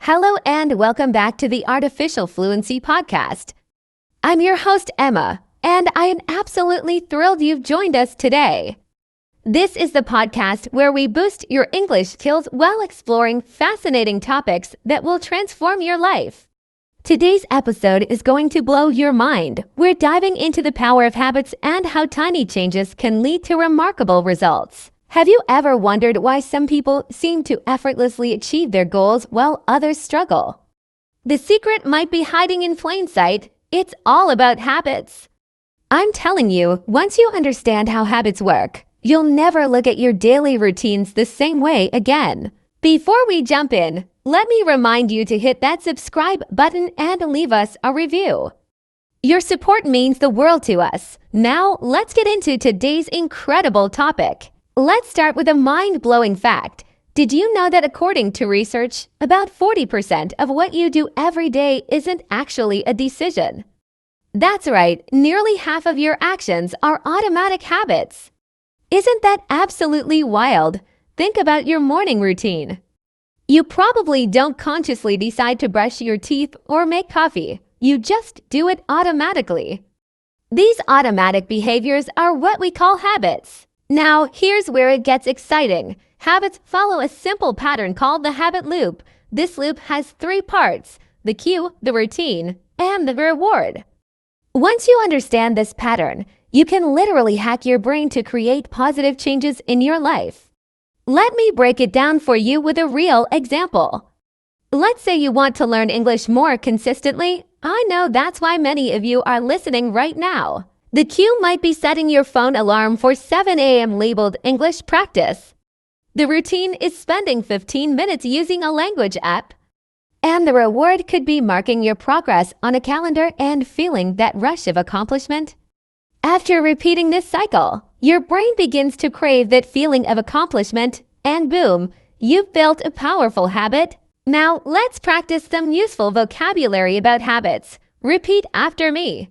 Hello and welcome back to the Artificial Fluency Podcast. I'm your host, Emma, and I am absolutely thrilled you've joined us today. This is the podcast where we boost your English skills while exploring fascinating topics that will transform your life. Today's episode is going to blow your mind. We're diving into the power of habits and how tiny changes can lead to remarkable results. Have you ever wondered why some people seem to effortlessly achieve their goals while others struggle? The secret might be hiding in plain sight. It's all about habits. I'm telling you, once you understand how habits work, you'll never look at your daily routines the same way again. Before we jump in, let me remind you to hit that subscribe button and leave us a review. Your support means the world to us. Now, let's get into today's incredible topic. Let's start with a mind-blowing fact. Did you know that according to research, about 40% of what you do every day isn't actually a decision? That's right, nearly half of your actions are automatic habits. Isn't that absolutely wild? Think about your morning routine. You probably don't consciously decide to brush your teeth or make coffee. You just do it automatically. These automatic behaviors are what we call habits. Now, here's where it gets exciting. Habits follow a simple pattern called the habit loop. This loop has three parts: the cue, the routine, and the reward. Once you understand this pattern, you can literally hack your brain to create positive changes in your life. Let me break it down for you with a real example. Let's say you want to learn English more consistently. I know that's why many of you are listening right now. The cue might be setting your phone alarm for 7 a.m. labeled English practice. The routine is spending 15 minutes using a language app. And the reward could be marking your progress on a calendar and feeling that rush of accomplishment. After repeating this cycle, your brain begins to crave that feeling of accomplishment, and boom, you've built a powerful habit. Now, let's practice some useful vocabulary about habits. Repeat after me.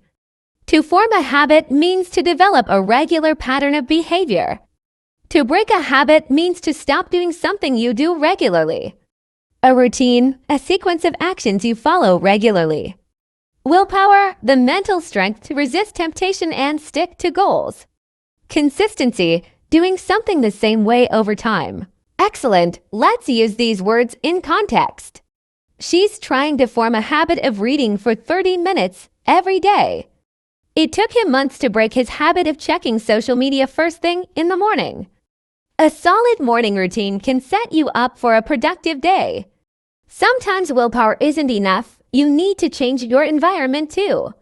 To form a habit means to develop a regular pattern of behavior. To break a habit means to stop doing something you do regularly. A routine, a sequence of actions you follow regularly. Willpower, the mental strength to resist temptation and stick to goals. Consistency, doing something the same way over time. Excellent, let's use these words in context. She's trying to form a habit of reading for 30 minutes every day. It took him months to break his habit of checking social media first thing in the morning. A solid morning routine can set you up for a productive day. Sometimes willpower isn't enough. You need to change your environment too.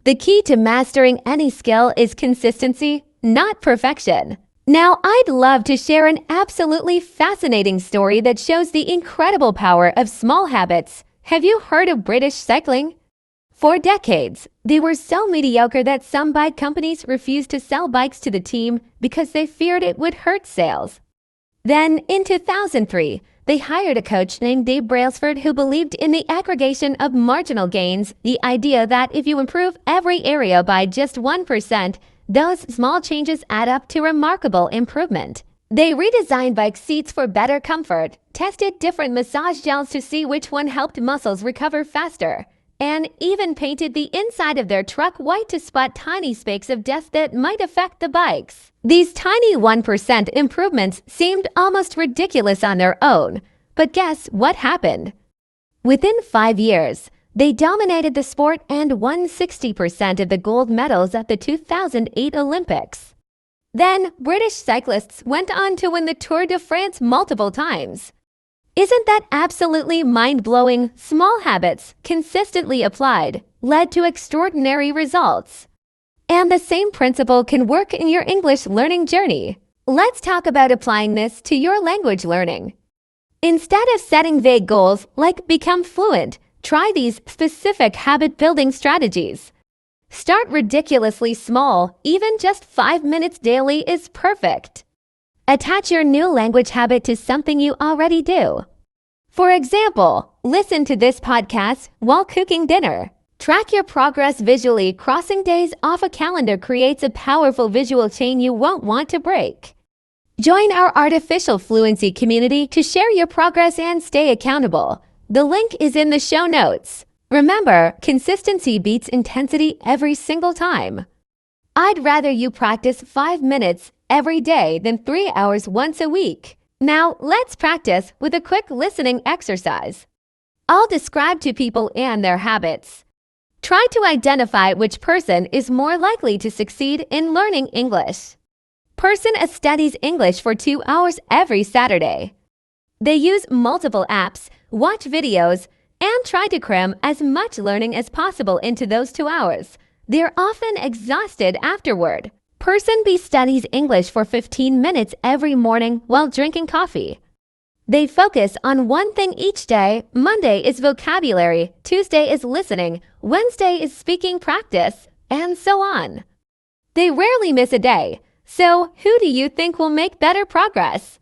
The key to mastering any skill is consistency, not perfection. Now, I'd love to share an absolutely fascinating story that shows the incredible power of small habits. Have you heard of British cycling? For decades, they were so mediocre that some bike companies refused to sell bikes to the team because they feared it would hurt sales. Then, in 2003, they hired a coach named Dave Brailsford who believed in the aggregation of marginal gains, the idea that if you improve every area by just 1%, those small changes add up to remarkable improvement. They redesigned bike seats for better comfort, tested different massage gels to see which one helped muscles recover faster, and even painted the inside of their truck white to spot tiny specks of dust that might affect the bikes. These tiny 1% improvements seemed almost ridiculous on their own, but guess what happened? Within 5 years, they dominated the sport and won 60% of the gold medals at the 2008 Olympics. Then, British cyclists went on to win the Tour de France multiple times. Isn't that absolutely mind-blowing? Small habits, consistently applied, led to extraordinary results. And the same principle can work in your English learning journey. Let's talk about applying this to your language learning. Instead of setting vague goals like become fluent, try these specific habit-building strategies. Start ridiculously small, even just 5 minutes daily is perfect. Attach your new language habit to something you already do. For example, listen to this podcast while cooking dinner. Track your progress visually. Crossing days off a calendar creates a powerful visual chain you won't want to break. Join our Artificial Fluency community to share your progress and stay accountable. The link is in the show notes. Remember, consistency beats intensity every single time. I'd rather you practice 5 minutes every day than 3 hours once a week. Now, let's practice with a quick listening exercise. I'll describe to people and their habits. Try to identify which person is more likely to succeed in learning English. Person A studies English for 2 hours every Saturday. They use multiple apps, watch videos, and try to cram as much learning as possible into those 2 hours. They're often exhausted afterward. Person B studies English for 15 minutes every morning while drinking coffee. They focus on one thing each day. Monday is vocabulary, Tuesday is listening, Wednesday is speaking practice, and so on. They rarely miss a day. So, who do you think will make better progress?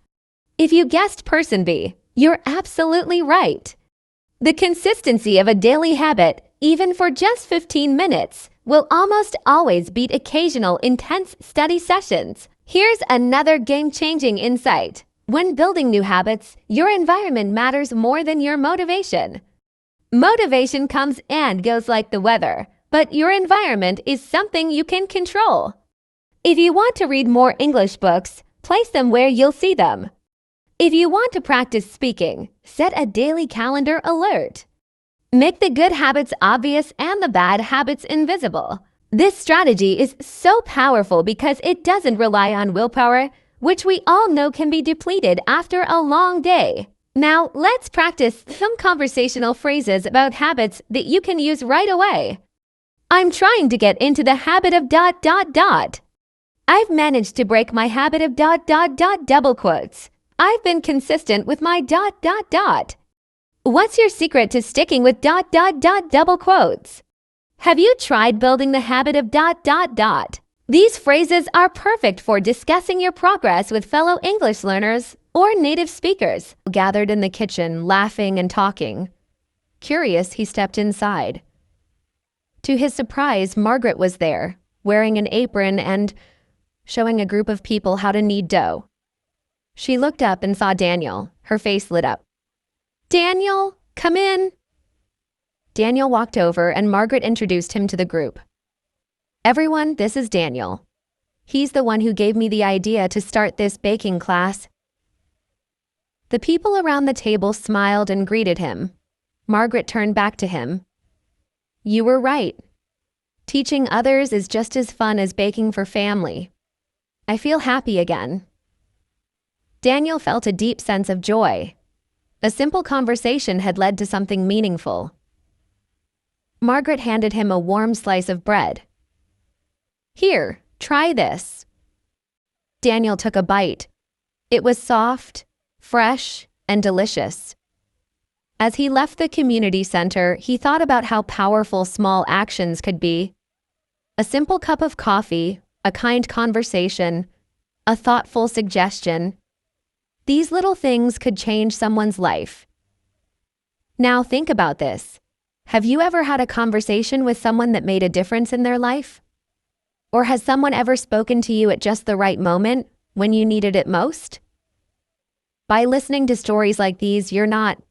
If you guessed Person B, you're absolutely right. The consistency of a daily habit, even for just 15 minutes, will almost always beat occasional intense study sessions. Here's another game-changing insight. When building new habits, your environment matters more than your motivation. Motivation comes and goes like the weather, but your environment is something you can control. If you want to read more English books, place them where you'll see them. If you want to practice speaking, set a daily calendar alert. Make the good habits obvious and the bad habits invisible. This strategy is so powerful because it doesn't rely on willpower, which we all know can be depleted after a long day. Now, let's practice some conversational phrases about habits that you can use right away. I'm trying to get into the habit of ... I've managed to break my habit of ... double quotes. I've been consistent with my ... What's your secret to sticking with ... double quotes? Have you tried building the habit of ... These phrases are perfect for discussing your progress with fellow English learners or native speakers, gathered in the kitchen, laughing and talking. Curious, he stepped inside. To his surprise, Margaret was there, wearing an apron and showing a group of people how to knead dough. She looked up and saw Daniel. Her face lit up. Daniel, come in. Daniel walked over and Margaret introduced him to the group. Everyone, this is Daniel. He's the one who gave me the idea to start this baking class. The people around the table smiled and greeted him. Margaret turned back to him. You were right. Teaching others is just as fun as baking for family. I feel happy again. Daniel felt a deep sense of joy. A simple conversation had led to something meaningful. Margaret handed him a warm slice of bread. Here, try this. Daniel took a bite. It was soft, fresh, and delicious. As he left the community center, he thought about how powerful small actions could be. A simple cup of coffee, a kind conversation, a thoughtful suggestion. These little things could change someone's life. Now think about this. Have you ever had a conversation with someone that made a difference in their life? Or has someone ever spoken to you at just the right moment, when you needed it most? By listening to stories like these, you're not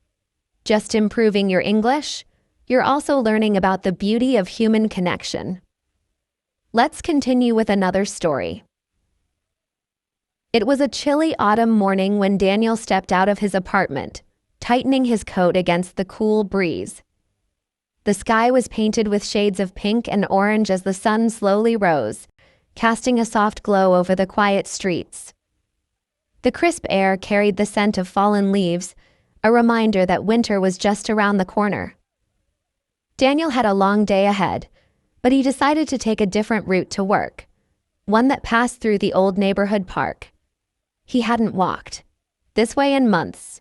just improving your English, you're also learning about the beauty of human connection. Let's continue with another story. It was a chilly autumn morning when Daniel stepped out of his apartment, tightening his coat against the cool breeze. The sky was painted with shades of pink and orange as the sun slowly rose, casting a soft glow over the quiet streets. The crisp air carried the scent of fallen leaves, a reminder that winter was just around the corner. Daniel had a long day ahead, but he decided to take a different route to work, one that passed through the old neighborhood park. He hadn't walked this way in months,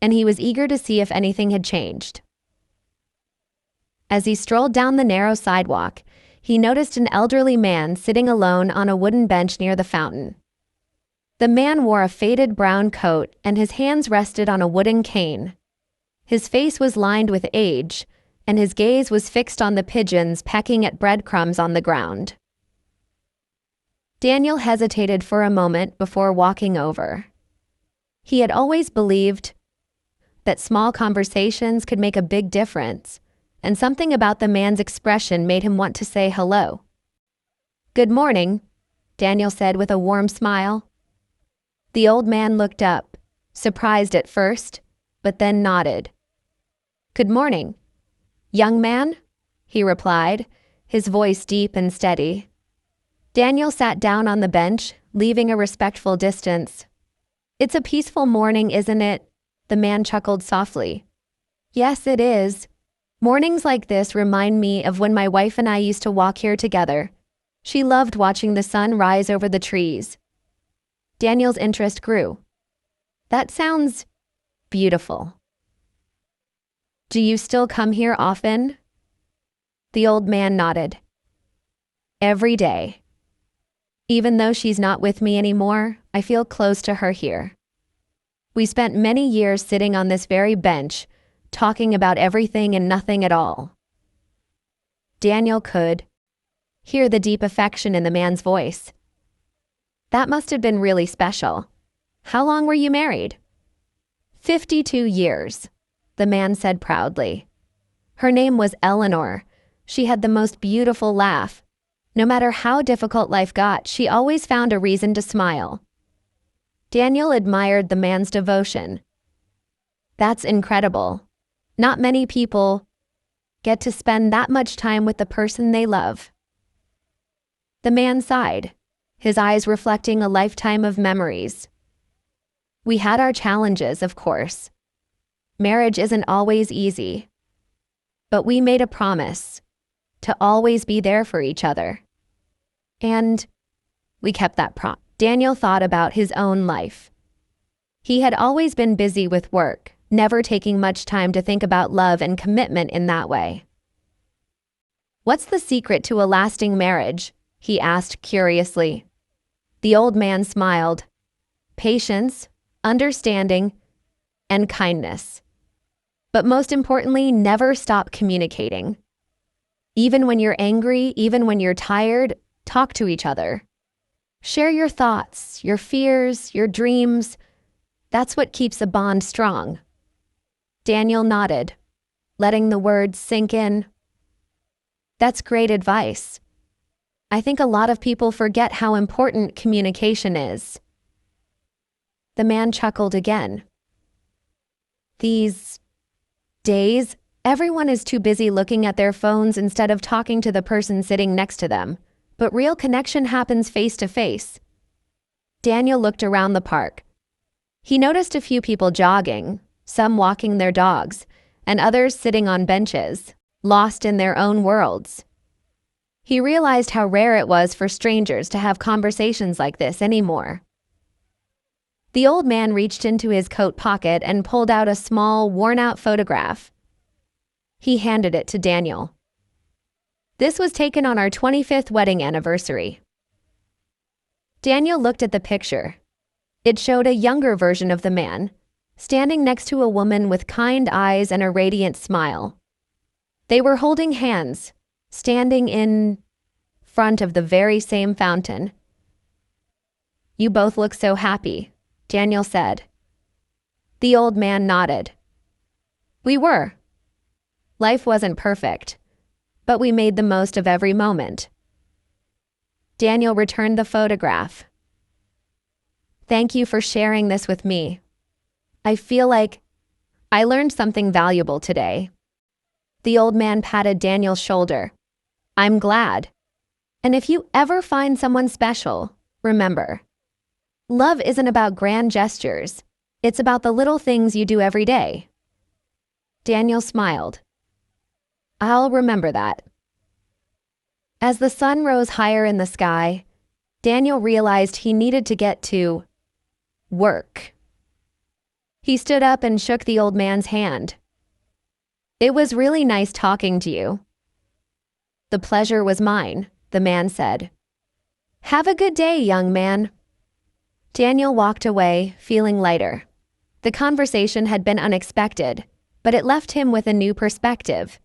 and he was eager to see if anything had changed. As he strolled down the narrow sidewalk, he noticed an elderly man sitting alone on a wooden bench near the fountain. The man wore a faded brown coat and his hands rested on a wooden cane. His face was lined with age, and his gaze was fixed on the pigeons pecking at breadcrumbs on the ground. Daniel hesitated for a moment before walking over. He had always believed that small conversations could make a big difference, and something about the man's expression made him want to say hello. "Good morning," Daniel said with a warm smile. The old man looked up, surprised at first, but then nodded. "Good morning, young man," he replied, his voice deep and steady. Daniel sat down on the bench, leaving a respectful distance. "It's a peaceful morning, isn't it?" The man chuckled softly. "Yes, it is. Mornings like this remind me of when my wife and I used to walk here together. She loved watching the sun rise over the trees." Daniel's interest grew. "That sounds beautiful. Do you still come here often?" The old man nodded. "Every day. Even though she's not with me anymore, I feel close to her here. We spent many years sitting on this very bench, talking about everything and nothing at all." Daniel could hear the deep affection in the man's voice. "That must have been really special. How long were you married?" 52 years, the man said proudly. Her name was Eleanor. She had the most beautiful laugh. No matter how difficult life got, she always found a reason to smile. Daniel admired the man's devotion. "That's incredible. Not many people get to spend that much time with the person they love." The man sighed, his eyes reflecting a lifetime of memories. "We had our challenges, of course. Marriage isn't always easy. But we made a promise to always be there for each other. And we kept that promise." Daniel thought about his own life. He had always been busy with work, never taking much time to think about love and commitment in that way. "What's the secret to a lasting marriage?" he asked curiously. The old man smiled. "Patience, understanding, and kindness. But most importantly, never stop communicating. Even when you're angry, even when you're tired, talk to each other. Share your thoughts, your fears, your dreams. That's what keeps a bond strong." Daniel nodded, letting the words sink in. "That's great advice. I think a lot of people forget how important communication is." The man chuckled again. "These days, everyone is too busy looking at their phones instead of talking to the person sitting next to them. But real connection happens face to face." Daniel looked around the park. He noticed a few people jogging, some walking their dogs, and others sitting on benches, lost in their own worlds. He realized how rare it was for strangers to have conversations like this anymore. The old man reached into his coat pocket and pulled out a small, worn-out photograph. He handed it to Daniel. "This was taken on our 25th wedding anniversary." Daniel looked at the picture. It showed a younger version of the man, standing next to a woman with kind eyes and a radiant smile. They were holding hands, standing in front of the very same fountain. "You both look so happy," Daniel said. The old man nodded. "We were. Life wasn't perfect, but we made the most of every moment." Daniel returned the photograph. "Thank you for sharing this with me. I feel like I learned something valuable today." The old man patted Daniel's shoulder. "I'm glad. And if you ever find someone special, remember, love isn't about grand gestures. It's about the little things you do every day." Daniel smiled. "I'll remember that." As the sun rose higher in the sky, Daniel realized he needed to get to work. He stood up and shook the old man's hand. "It was really nice talking to you." "The pleasure was mine," the man said. "Have a good day, young man." Daniel walked away, feeling lighter. The conversation had been unexpected, but it left him with a new perspective.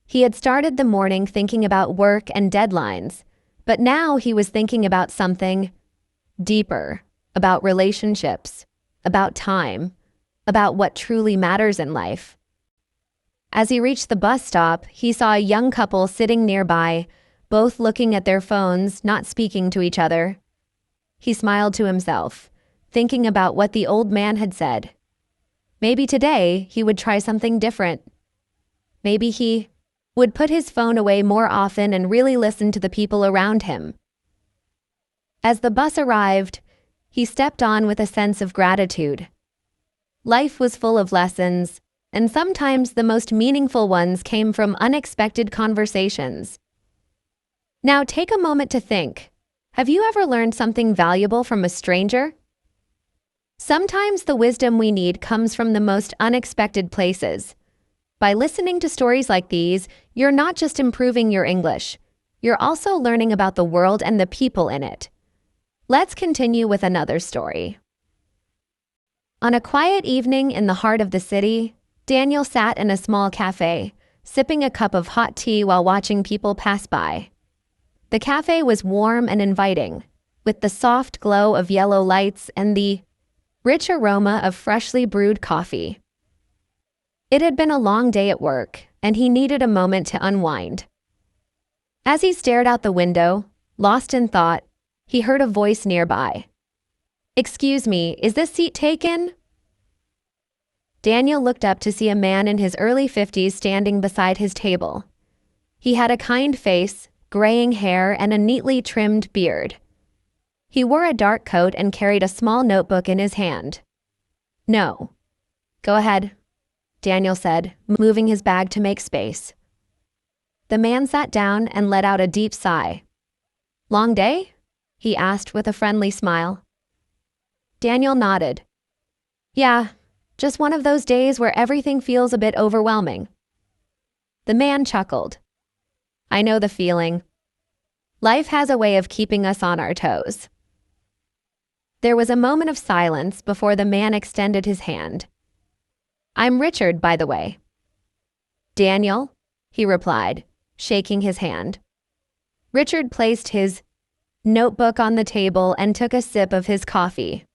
He had started the morning thinking about work and deadlines, but now he was thinking about something deeper, about relationships, about time, about what truly matters in life. As he reached the bus stop, he saw a young couple sitting nearby, both looking at their phones, not speaking to each other. He smiled to himself, thinking about what the old man had said. Maybe today he would try something different. Maybe he would put his phone away more often and really listen to the people around him. As the bus arrived, he stepped on with a sense of gratitude. Life was full of lessons, and sometimes the most meaningful ones came from unexpected conversations. Now take a moment to think. Have you ever learned something valuable from a stranger? Sometimes the wisdom we need comes from the most unexpected places. By listening to stories like these, you're not just improving your English, you're also learning about the world and the people in it. Let's continue with another story. On a quiet evening in the heart of the city, Daniel sat in a small cafe, sipping a cup of hot tea while watching people pass by. The cafe was warm and inviting, with the soft glow of yellow lights and the rich aroma of freshly brewed coffee. It had been a long day at work, and he needed a moment to unwind. As he stared out the window, lost in thought, he heard a voice nearby. "Excuse me, is this seat taken?" Daniel looked up to see a man in his early 50s standing beside his table. He had a kind face, graying hair, and a neatly trimmed beard. He wore a dark coat and carried a small notebook in his hand. "No." "Go ahead," Daniel said, moving his bag to make space. The man sat down and let out a deep sigh. "Long day?" he asked with a friendly smile. Daniel nodded. "Yeah, just one of those days where everything feels a bit overwhelming." The man chuckled. "I know the feeling. Life has a way of keeping us on our toes." There was a moment of silence before the man extended his hand. "I'm Richard, by the way." "Daniel," he replied, shaking his hand. Richard placed his notebook on the table and took a sip of his coffee.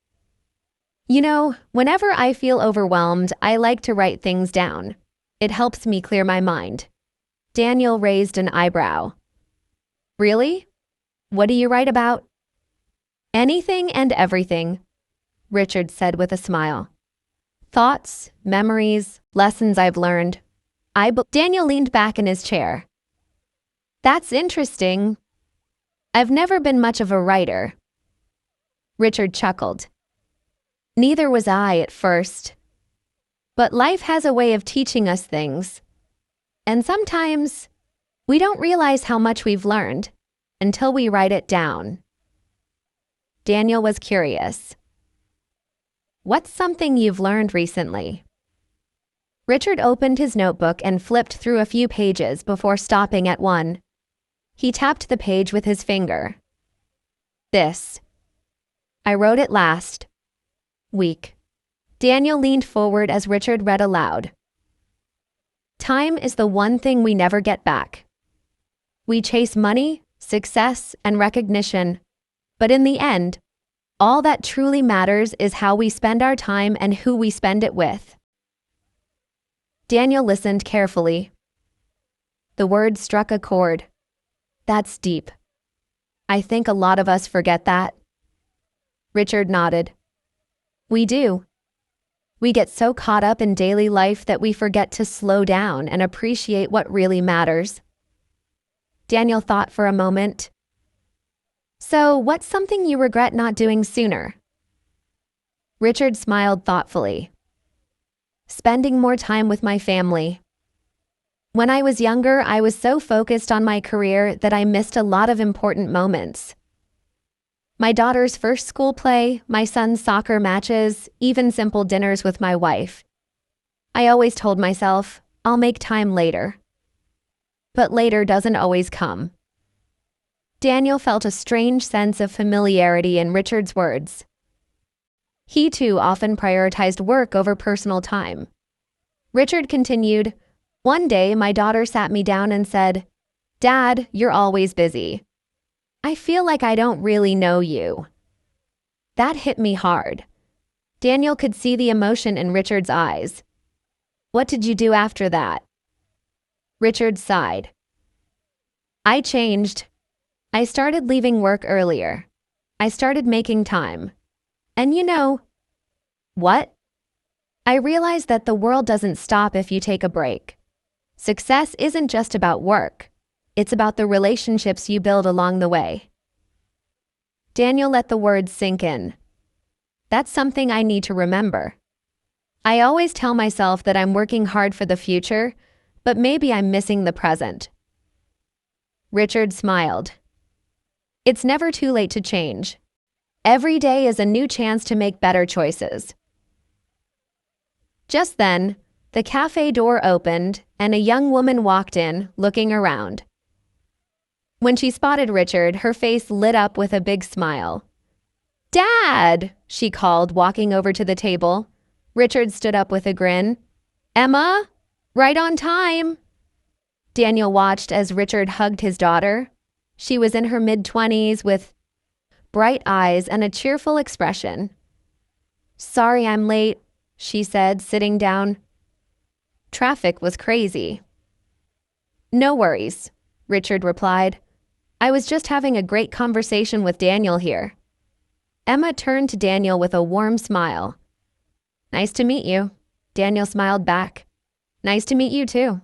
"You know, whenever I feel overwhelmed, I like to write things down. It helps me clear my mind." Daniel raised an eyebrow. "Really? What do you write about?" "Anything and everything," Richard said with a smile. "Thoughts, memories, lessons I've learned." Daniel leaned back in his chair. "That's interesting. I've never been much of a writer." Richard chuckled. "Neither was I at first. But life has a way of teaching us things. And sometimes we don't realize how much we've learned until we write it down." Daniel was curious. "What's something you've learned recently?" Richard opened his notebook and flipped through a few pages before stopping at one. He tapped the page with his finger. "This. I wrote it last week." Daniel leaned forward as Richard read aloud. "Time is the one thing we never get back. We chase money, success, and recognition, but in the end, all that truly matters is how we spend our time and who we spend it with." Daniel listened carefully. The words struck a chord. "That's deep. I think a lot of us forget that." Richard nodded. "We do. We get so caught up in daily life that we forget to slow down and appreciate what really matters." Daniel thought for a moment. "So, what's something you regret not doing sooner?" Richard smiled thoughtfully. "Spending more time with my family. When I was younger, I was so focused on my career that I missed a lot of important moments. My daughter's first school play, my son's soccer matches, even simple dinners with my wife. I always told myself, I'll make time later. But later doesn't always come." Daniel felt a strange sense of familiarity in Richard's words. He too often prioritized work over personal time. Richard continued, "One day my daughter sat me down and said, 'Dad, you're always busy. I feel like I don't really know you.' That hit me hard. Daniel could see the emotion in Richard's eyes. "What did you do after that?" Richard sighed. "I changed. I started leaving work earlier. I started making time. And you know..." "What?" "I realized that the world doesn't stop if you take a break. Success isn't just about work. It's about the relationships you build along the way." Daniel let the words sink in. "That's something I need to remember. I always tell myself that I'm working hard for the future, but maybe I'm missing the present." Richard smiled. "It's never too late to change. Every day is a new chance to make better choices." Just then, the cafe door opened and a young woman walked in, looking around. When she spotted Richard, her face lit up with a big smile. "Dad!" she called, walking over to the table. Richard stood up with a grin. "Emma? Right on time." Daniel watched as Richard hugged his daughter. She was in her mid-20s with bright eyes and a cheerful expression. "Sorry I'm late," she said, sitting down. "Traffic was crazy." "No worries," Richard replied. "I was just having a great conversation with Daniel here." Emma turned to Daniel with a warm smile. "Nice to meet you." Daniel smiled back. "Nice to meet you too."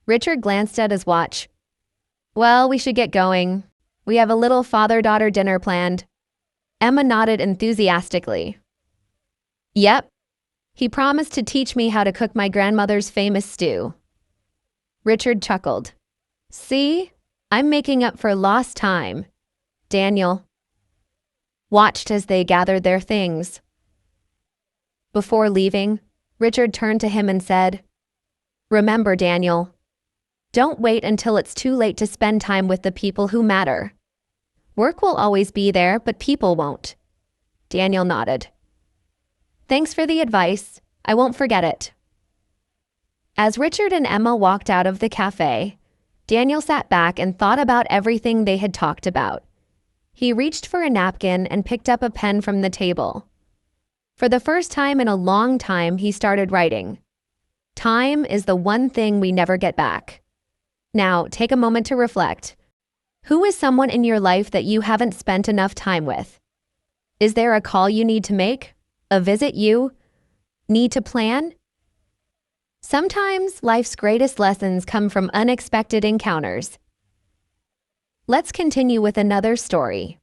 Richard glanced at his watch. "Well, we should get going. We have a little father-daughter dinner planned." Emma nodded enthusiastically. "Yep. He promised to teach me how to cook my grandmother's famous stew." Richard chuckled. "See? I'm making up for lost time." Daniel watched as they gathered their things. Before leaving, Richard turned to him and said, "Remember, Daniel, don't wait until it's too late to spend time with the people who matter. Work will always be there, but people won't." Daniel nodded. "Thanks for the advice. I won't forget it." As Richard and Emma walked out of the cafe, Daniel sat back and thought about everything they had talked about. He reached for a napkin and picked up a pen from the table. For the first time in a long time, he started writing. Time is the one thing we never get back. Now, take a moment to reflect. Who is someone in your life that you haven't spent enough time with? Is there a call you need to make? A visit you need to plan? Sometimes life's greatest lessons come from unexpected encounters. Let's continue with another story.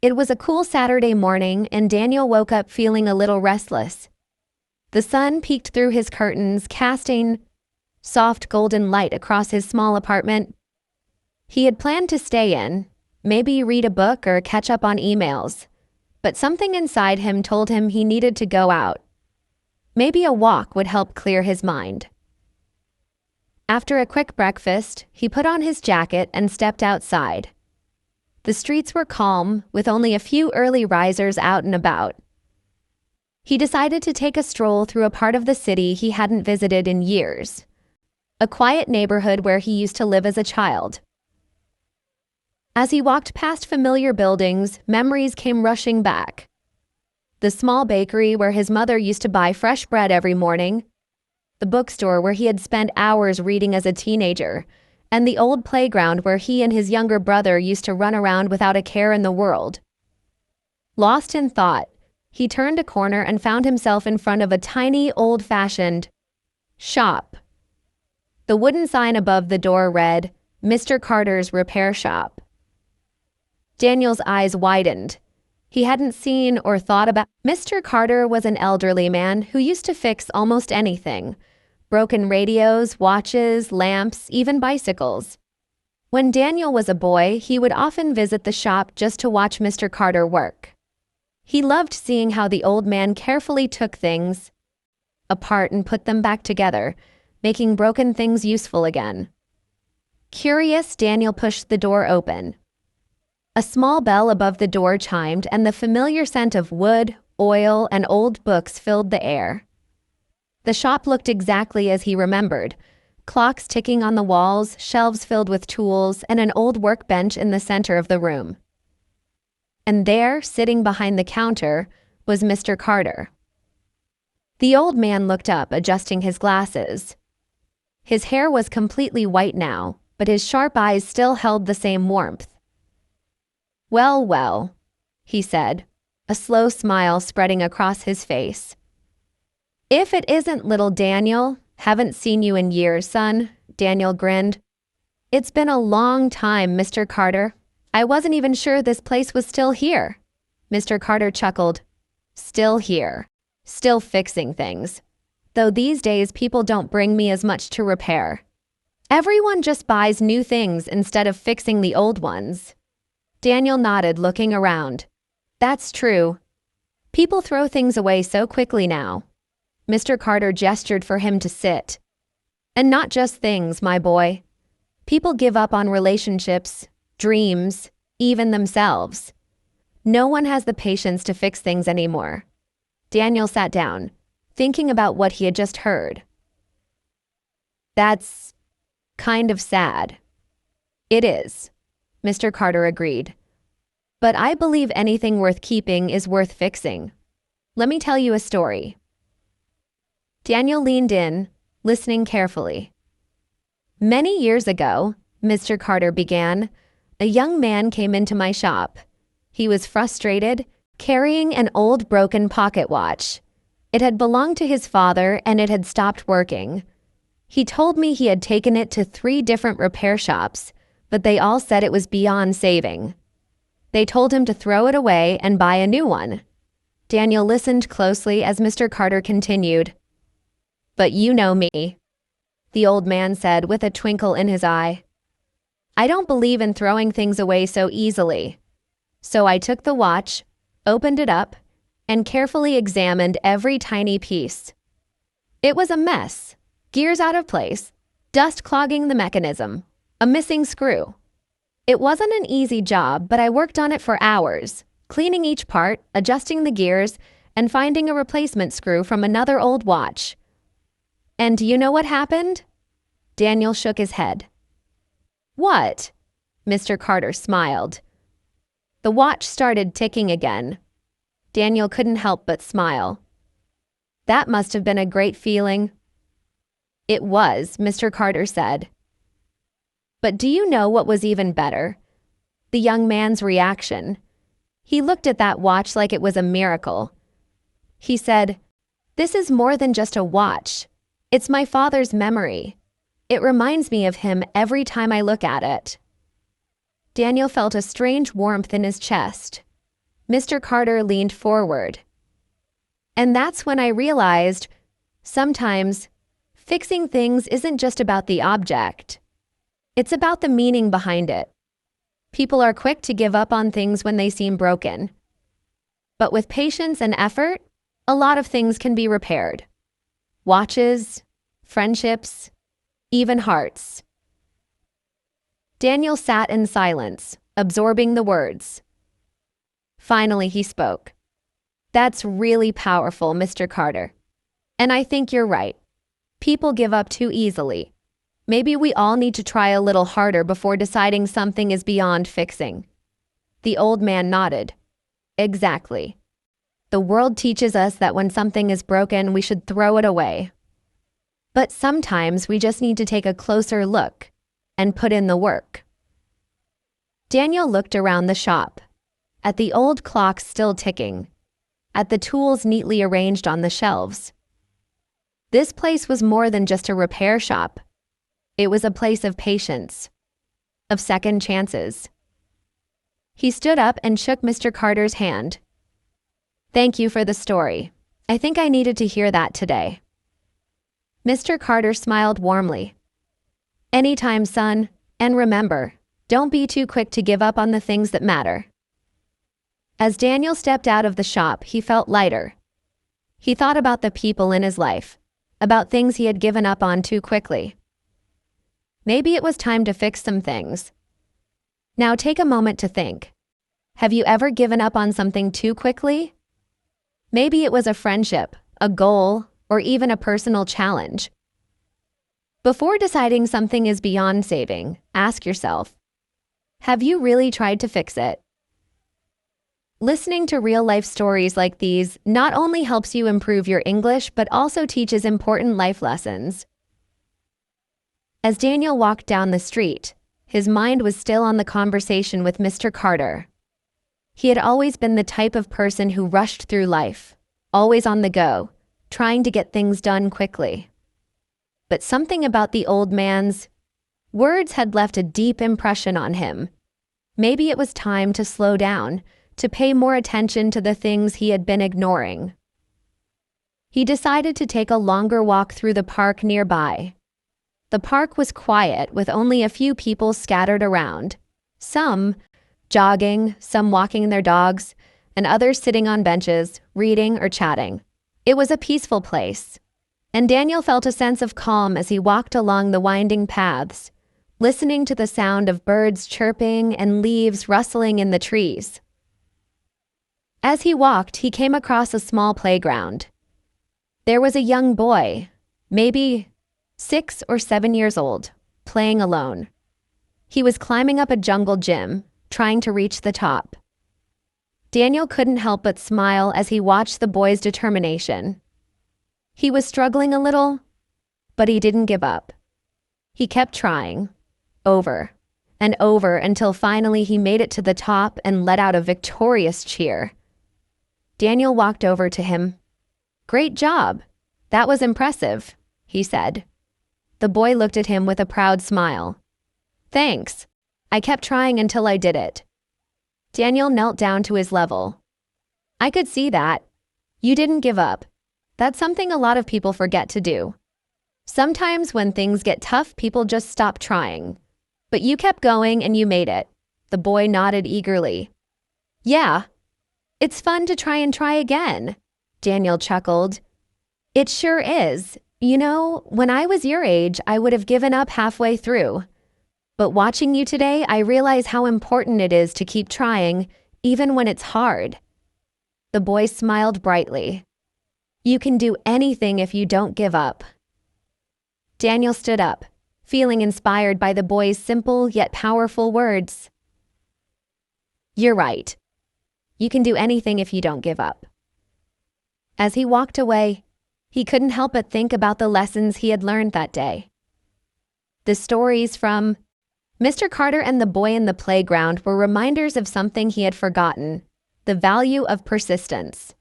It was a cool Saturday morning, and Daniel woke up feeling a little restless. The sun peeked through his curtains, casting soft golden light across his small apartment. He had planned to stay in, maybe read a book or catch up on emails, but something inside him told him he needed to go out. Maybe a walk would help clear his mind. After a quick breakfast, he put on his jacket and stepped outside. The streets were calm, with only a few early risers out and about. He decided to take a stroll through a part of the city he hadn't visited in years, a quiet neighborhood where he used to live as a child. As he walked past familiar buildings, memories came rushing back. The small bakery where his mother used to buy fresh bread every morning, the bookstore where he had spent hours reading as a teenager, and the old playground where he and his younger brother used to run around without a care in the world. Lost in thought, he turned a corner and found himself in front of a tiny, old-fashioned shop. The wooden sign above the door read, "Mr. Carter's Repair Shop." Daniel's eyes widened. He hadn't seen or thought about. Mr. Carter was an elderly man who used to fix almost anything: broken radios, watches, lamps, even bicycles. When Daniel was a boy, he would often visit the shop just to watch Mr. Carter work. He loved seeing how the old man carefully took things apart and put them back together, making broken things useful again. Curious, Daniel pushed the door open. A small bell above the door chimed, and the familiar scent of wood, oil, and old books filled the air. The shop looked exactly as he remembered: clocks ticking on the walls, shelves filled with tools, and an old workbench in the center of the room. And there, sitting behind the counter, was Mr. Carter. The old man looked up, adjusting his glasses. His hair was completely white now, but his sharp eyes still held the same warmth. "Well, well," he said, a slow smile spreading across his face. "If it isn't little Daniel, haven't seen you in years, son," Daniel grinned. "It's been a long time, Mr. Carter. I wasn't even sure this place was still here." Mr. Carter chuckled. "Still here. Still fixing things. Though these days people don't bring me as much to repair. Everyone just buys new things instead of fixing the old ones." Daniel nodded, looking around. "That's true. People throw things away so quickly now." Mr. Carter gestured for him to sit. "And not just things, my boy. People give up on relationships, dreams, even themselves. No one has the patience to fix things anymore." Daniel sat down, thinking about what he had just heard. "That's kind of sad." "It is," Mr. Carter agreed. "But I believe anything worth keeping is worth fixing. Let me tell you a story." Daniel leaned in, listening carefully. "Many years ago," Mr. Carter began, "a young man came into my shop. He was frustrated, carrying an old broken pocket watch. It had belonged to his father and it had stopped working. He told me he had taken it to 3 different repair shops, but they all said it was beyond saving. They told him to throw it away and buy a new one." Daniel listened closely as Mr. Carter continued. "But you know me," the old man said with a twinkle in his eye. "I don't believe in throwing things away so easily. So I took the watch, opened it up, and carefully examined every tiny piece. It was a mess. Gears out of place, dust clogging the mechanism, a missing screw. It wasn't an easy job, but I worked on it for hours, cleaning each part, adjusting the gears, and finding a replacement screw from another old watch. And do you know what happened?" Daniel shook his head. "What?" Mr. Carter smiled. "The watch started ticking again." Daniel couldn't help but smile. "That must have been a great feeling." "It was," Mr. Carter said. "But do you know what was even better? The young man's reaction. He looked at that watch like it was a miracle. He said, 'This is more than just a watch. It's my father's memory. It reminds me of him every time I look at it.'" Daniel felt a strange warmth in his chest. Mr. Carter leaned forward. "And that's when I realized, sometimes, fixing things isn't just about the object. It's about the meaning behind it. People are quick to give up on things when they seem broken. But with patience and effort, a lot of things can be repaired. Watches, friendships, even hearts." Daniel sat in silence, absorbing the words. Finally, he spoke. "That's really powerful, Mr. Carter. And I think you're right. People give up too easily. Maybe we all need to try a little harder before deciding something is beyond fixing." The old man nodded. "Exactly. The world teaches us that when something is broken, we should throw it away. But sometimes we just need to take a closer look and put in the work." Daniel looked around the shop, at the old clock still ticking, at the tools neatly arranged on the shelves. This place was more than just a repair shop. It was a place of patience, of second chances. He stood up and shook Mr. Carter's hand. "Thank you for the story. I think I needed to hear that today." Mr. Carter smiled warmly. "Anytime, son, and remember, don't be too quick to give up on the things that matter." As Daniel stepped out of the shop, he felt lighter. He thought about the people in his life, about things he had given up on too quickly. Maybe it was time to fix some things. Now take a moment to think. Have you ever given up on something too quickly? Maybe it was a friendship, a goal, or even a personal challenge. Before deciding something is beyond saving, ask yourself, have you really tried to fix it? Listening to real-life stories like these not only helps you improve your English, but also teaches important life lessons. As Daniel walked down the street, his mind was still on the conversation with Mr. Carter. He had always been the type of person who rushed through life, always on the go, trying to get things done quickly. But something about the old man's words had left a deep impression on him. Maybe it was time to slow down, to pay more attention to the things he had been ignoring. He decided to take a longer walk through the park nearby. The park was quiet, with only a few people scattered around, some jogging, some walking their dogs, and others sitting on benches, reading or chatting. It was a peaceful place, and Daniel felt a sense of calm as he walked along the winding paths, listening to the sound of birds chirping and leaves rustling in the trees. As he walked, he came across a small playground. There was a young boy, maybe 6 or 7 years old, playing alone. He was climbing up a jungle gym, trying to reach the top. Daniel couldn't help but smile as he watched the boy's determination. He was struggling a little, but he didn't give up. He kept trying, over and over, until finally he made it to the top and let out a victorious cheer. Daniel walked over to him. "Great job. That was impressive," he said. The boy looked at him with a proud smile. "Thanks. I kept trying until I did it." Daniel knelt down to his level. "I could see that. You didn't give up. That's something a lot of people forget to do. Sometimes when things get tough, people just stop trying. But you kept going and you made it." The boy nodded eagerly. "Yeah. It's fun to try and try again," Daniel chuckled. "It sure is. You know, when I was your age, I would have given up halfway through. But watching you today, I realize how important it is to keep trying, even when it's hard." The boy smiled brightly. "You can do anything if you don't give up." Daniel stood up, feeling inspired by the boy's simple yet powerful words. "You're right. You can do anything if you don't give up." As he walked away, he couldn't help but think about the lessons he had learned that day. The stories from Mr. Carter and the boy in the playground were reminders of something he had forgotten: the value of persistence.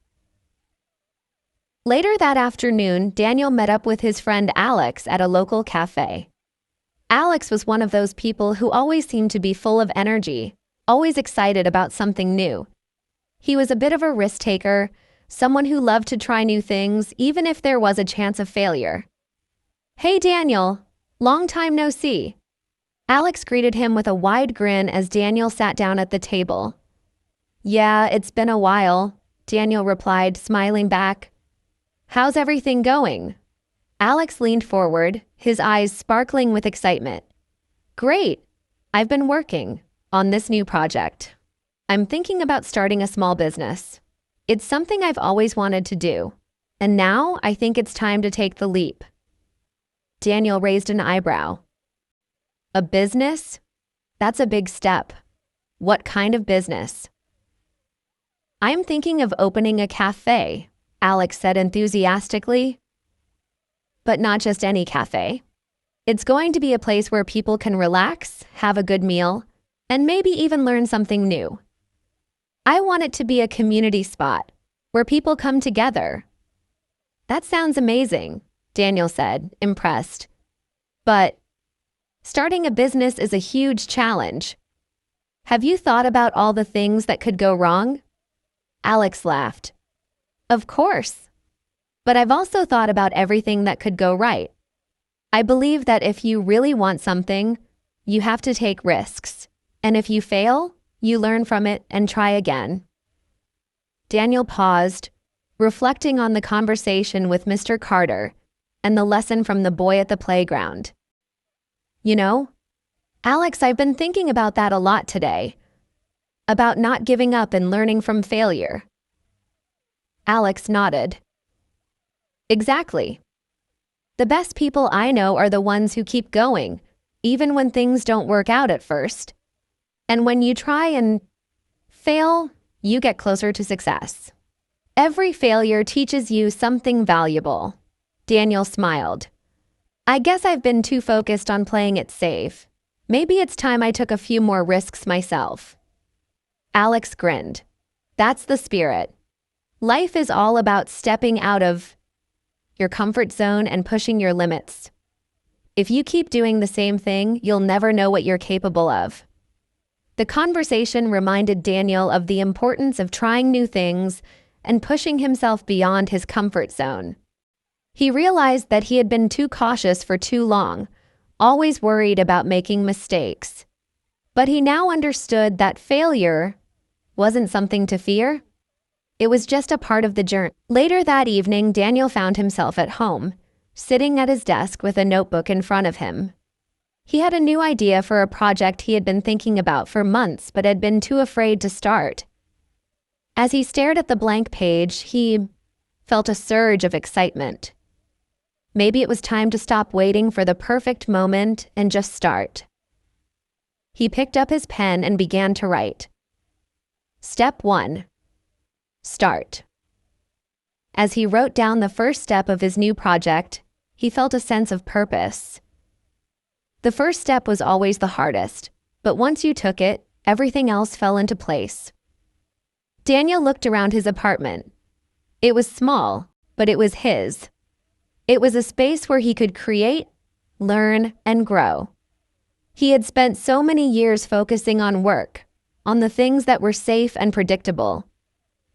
Later that afternoon, Daniel met up with his friend Alex at a local cafe. Alex was one of those people who always seemed to be full of energy, always excited about something new. He was a bit of a risk-taker, someone who loved to try new things, even if there was a chance of failure. "Hey Daniel, long time no see." Alex greeted him with a wide grin as Daniel sat down at the table. "Yeah, it's been a while," Daniel replied, smiling back. "How's everything going?" Alex leaned forward, his eyes sparkling with excitement. "Great. I've been working on this new project. I'm thinking about starting a small business. It's something I've always wanted to do, and now I think it's time to take the leap." Daniel raised an eyebrow. "A business? That's a big step. What kind of business?" "I'm thinking of opening a cafe," Alex said enthusiastically. "But not just any cafe. It's going to be a place where people can relax, have a good meal, and maybe even learn something new. I want it to be a community spot where people come together." "That sounds amazing," Daniel said, impressed. "But starting a business is a huge challenge. Have you thought about all the things that could go wrong?" Alex laughed. "Of course. But I've also thought about everything that could go right. I believe that if you really want something, you have to take risks. And if you fail, you learn from it and try again." Daniel paused, reflecting on the conversation with Mr. Carter and the lesson from the boy at the playground. "You know, Alex, I've been thinking about that a lot today. About not giving up and learning from failure." Alex nodded. "Exactly. The best people I know are the ones who keep going, even when things don't work out at first. And when you try and fail, you get closer to success. Every failure teaches you something valuable. Daniel smiled. I guess I've been too focused on playing it safe. Maybe it's time I took a few more risks myself. Alex grinned. That's the spirit. Life is all about stepping out of your comfort zone and pushing your limits. If you keep doing the same thing, you'll never know what you're capable of. The conversation reminded Daniel of the importance of trying new things and pushing himself beyond his comfort zone. He realized that he had been too cautious for too long, always worried about making mistakes. But he now understood that failure wasn't something to fear. It was just a part of the journey. Later that evening, Daniel found himself at home, sitting at his desk with a notebook in front of him. He had a new idea for a project he had been thinking about for months but had been too afraid to start. As he stared at the blank page, he felt a surge of excitement. Maybe it was time to stop waiting for the perfect moment and just start. He picked up his pen and began to write. Step 1. Start. As he wrote down the first step of his new project, he felt a sense of purpose. The first step was always the hardest, but once you took it, everything else fell into place. Daniel looked around his apartment. It was small, but it was his. It was a space where he could create, learn, and grow. He had spent so many years focusing on work, on the things that were safe and predictable.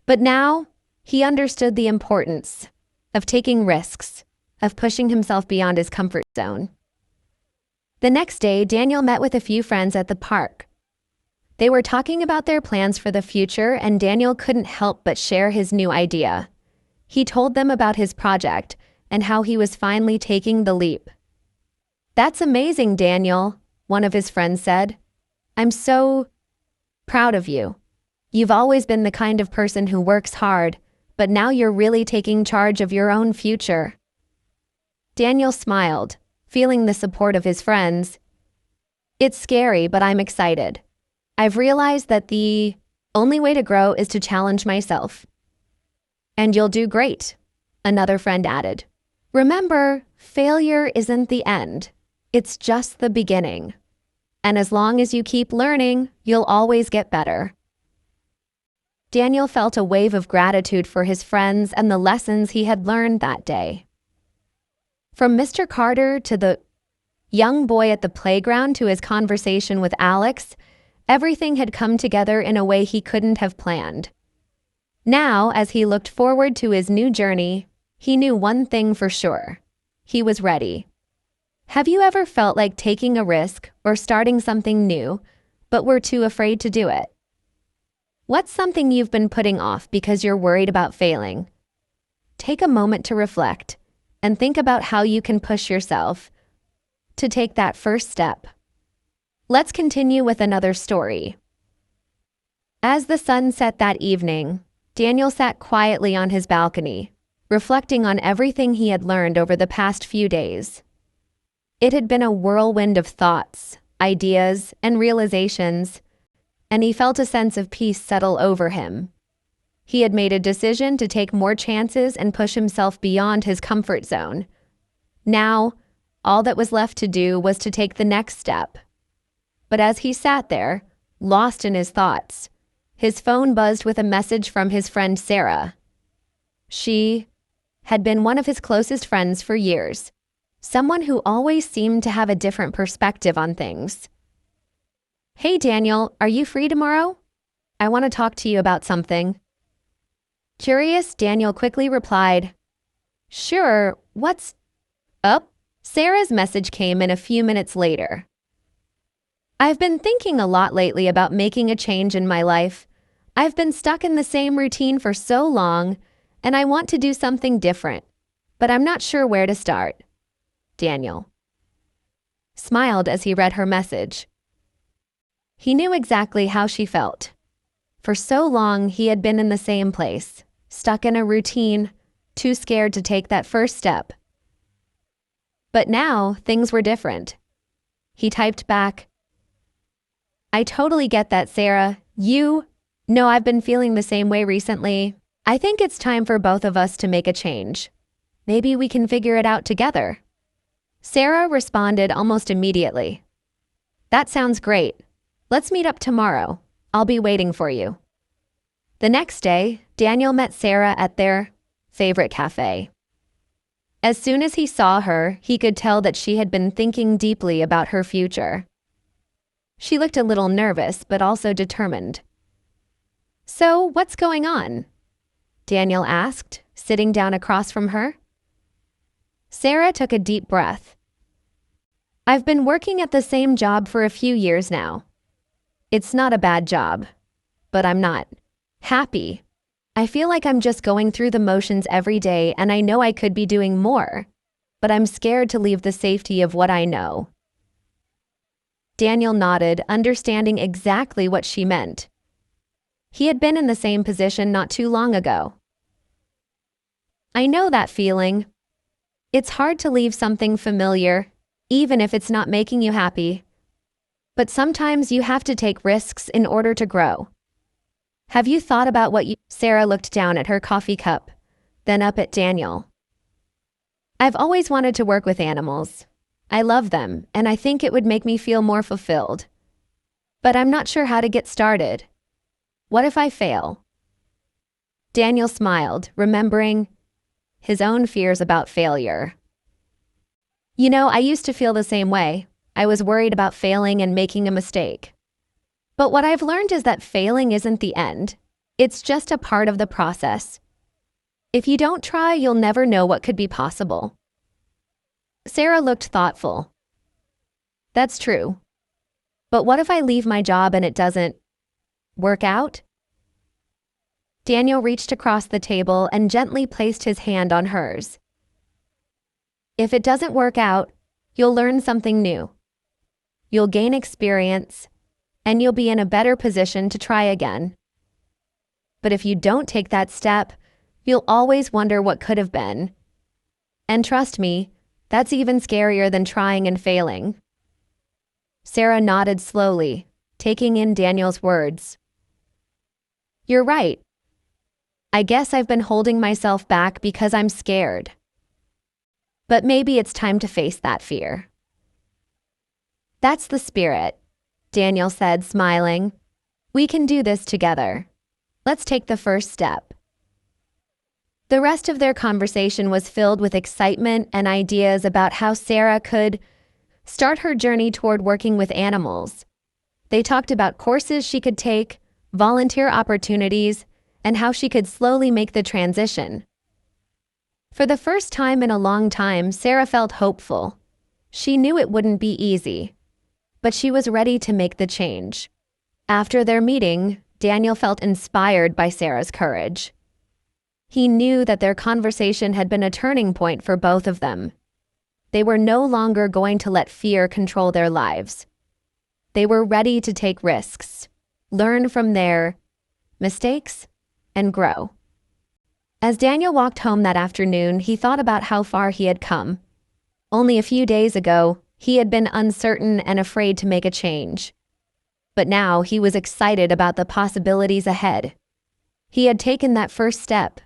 But now, he understood the importance of taking risks, of pushing himself beyond his comfort zone. The next day, Daniel met with a few friends at the park. They were talking about their plans for the future, and Daniel couldn't help but share his new idea. He told them about his project and how he was finally taking the leap. That's amazing, Daniel, one of his friends said. I'm so proud of you. You've always been the kind of person who works hard, but now you're really taking charge of your own future. Daniel smiled, feeling the support of his friends. It's scary, but I'm excited. I've realized that the only way to grow is to challenge myself. And you'll do great, another friend added. Remember, failure isn't the end. It's just the beginning. And as long as you keep learning, you'll always get better. Daniel felt a wave of gratitude for his friends and the lessons he had learned that day. From Mr. Carter to the young boy at the playground to his conversation with Alex, everything had come together in a way he couldn't have planned. Now, as he looked forward to his new journey, he knew one thing for sure. He was ready. Have you ever felt like taking a risk or starting something new, but were too afraid to do it? What's something you've been putting off because you're worried about failing? Take a moment to reflect and think about how you can push yourself to take that first step. Let's continue with another story. As the sun set that evening, Daniel sat quietly on his balcony, reflecting on everything he had learned over the past few days. It had been a whirlwind of thoughts, ideas, and realizations, and he felt a sense of peace settle over him. He had made a decision to take more chances and push himself beyond his comfort zone. Now, all that was left to do was to take the next step. But as he sat there, lost in his thoughts, his phone buzzed with a message from his friend Sarah. She had been one of his closest friends for years, someone who always seemed to have a different perspective on things. Hey Daniel, are you free tomorrow? I want to talk to you about something. Curious, Daniel quickly replied, Sure, what's up? Sarah's message came in a few minutes later. I've been thinking a lot lately about making a change in my life. I've been stuck in the same routine for so long, and I want to do something different, but I'm not sure where to start. Daniel smiled as he read her message. He knew exactly how she felt. For so long, he had been in the same place, stuck in a routine, too scared to take that first step. But now, things were different. He typed back, I totally get that, Sarah. You No, I've been feeling the same way recently. I think it's time for both of us to make a change. Maybe we can figure it out together. Sarah responded almost immediately. That sounds great. Let's meet up tomorrow. I'll be waiting for you. The next day, Daniel met Sarah at their favorite cafe. As soon as he saw her, he could tell that she had been thinking deeply about her future. She looked a little nervous, but also determined. So, what's going on? Daniel asked, sitting down across from her. Sarah took a deep breath. I've been working at the same job for a few years now. It's not a bad job, but I'm not happy. I feel like I'm just going through the motions every day, and I know I could be doing more, but I'm scared to leave the safety of what I know. Daniel nodded, understanding exactly what she meant. He had been in the same position not too long ago. I know that feeling. It's hard to leave something familiar, even if it's not making you happy. But sometimes you have to take risks in order to grow. Have you thought about what you... Sarah looked down at her coffee cup, then up at Daniel. I've always wanted to work with animals. I love them, and I think it would make me feel more fulfilled. But I'm not sure how to get started. What if I fail? Daniel smiled, remembering his own fears about failure. You know, I used to feel the same way. I was worried about failing and making a mistake. But what I've learned is that failing isn't the end. It's just a part of the process. If you don't try, you'll never know what could be possible. Sarah looked thoughtful. That's true. But what if I leave my job and it doesn't work out? Daniel reached across the table and gently placed his hand on hers. If it doesn't work out, you'll learn something new. You'll gain experience, and you'll be in a better position to try again. But if you don't take that step, you'll always wonder what could have been. And trust me, that's even scarier than trying and failing. Sarah nodded slowly, taking in Daniel's words. You're right. I guess I've been holding myself back because I'm scared. But maybe it's time to face that fear. That's the spirit, Daniel said, smiling. We can do this together. Let's take the first step. The rest of their conversation was filled with excitement and ideas about how Sarah could start her journey toward working with animals. They talked about courses she could take, volunteer opportunities, and how she could slowly make the transition. For the first time in a long time, Sarah felt hopeful. She knew it wouldn't be easy, but she was ready to make the change. After their meeting, Daniel felt inspired by Sarah's courage. He knew that their conversation had been a turning point for both of them. They were no longer going to let fear control their lives. They were ready to take risks, learn from their mistakes, and grow. As Daniel walked home that afternoon, he thought about how far he had come. Only a few days ago, he had been uncertain and afraid to make a change. But now he was excited about the possibilities ahead. He had taken that first step,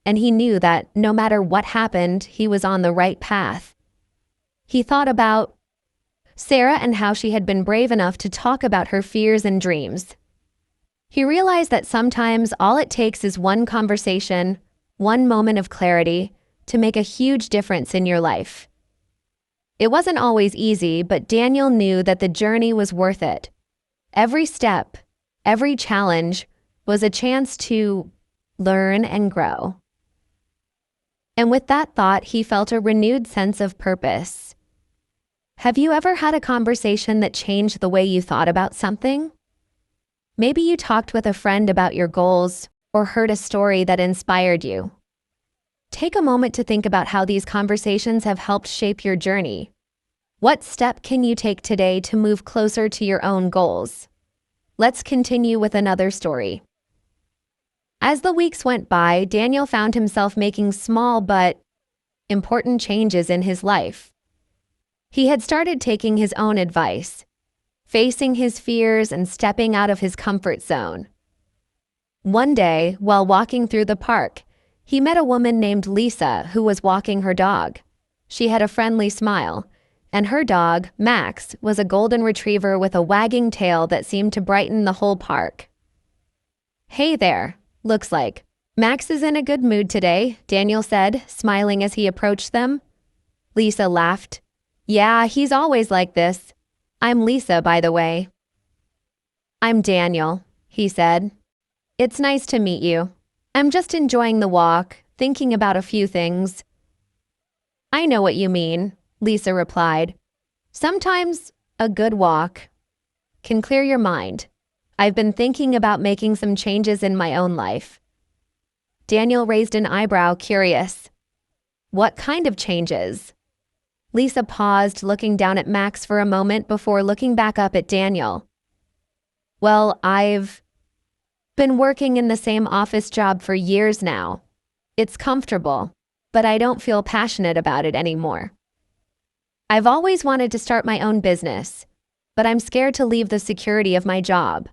and he knew that no matter what happened, he was on the right path. He thought about Sarah and how she had been brave enough to talk about her fears and dreams. He realized that sometimes all it takes is one conversation, one moment of clarity, to make a huge difference in your life. It wasn't always easy, but Daniel knew that the journey was worth it. Every step, every challenge was a chance to learn and grow. And with that thought, he felt a renewed sense of purpose. Have you ever had a conversation that changed the way you thought about something? Maybe you talked with a friend about your goals or heard a story that inspired you. Take a moment to think about how these conversations have helped shape your journey. What step can you take today to move closer to your own goals? Let's continue with another story. As the weeks went by, Daniel found himself making small but important changes in his life. He had started taking his own advice, facing his fears and stepping out of his comfort zone. One day, while walking through the park, he met a woman named Lisa who was walking her dog. She had a friendly smile, and her dog, Max, was a golden retriever with a wagging tail that seemed to brighten the whole park. "Hey there, looks like Max is in a good mood today," Daniel said, smiling as he approached them. Lisa laughed. "Yeah, he's always like this. I'm Lisa, by the way." "I'm Daniel," he said. "It's nice to meet you. I'm just enjoying the walk, thinking about a few things." "I know what you mean," Lisa replied. "Sometimes a good walk can clear your mind. I've been thinking about making some changes in my own life." Daniel raised an eyebrow, curious. "What kind of changes?" Lisa paused, looking down at Max for a moment before looking back up at Daniel. "Well, I've been working in the same office job for years now. It's comfortable, but I don't feel passionate about it anymore. I've always wanted to start my own business, but I'm scared to leave the security of my job.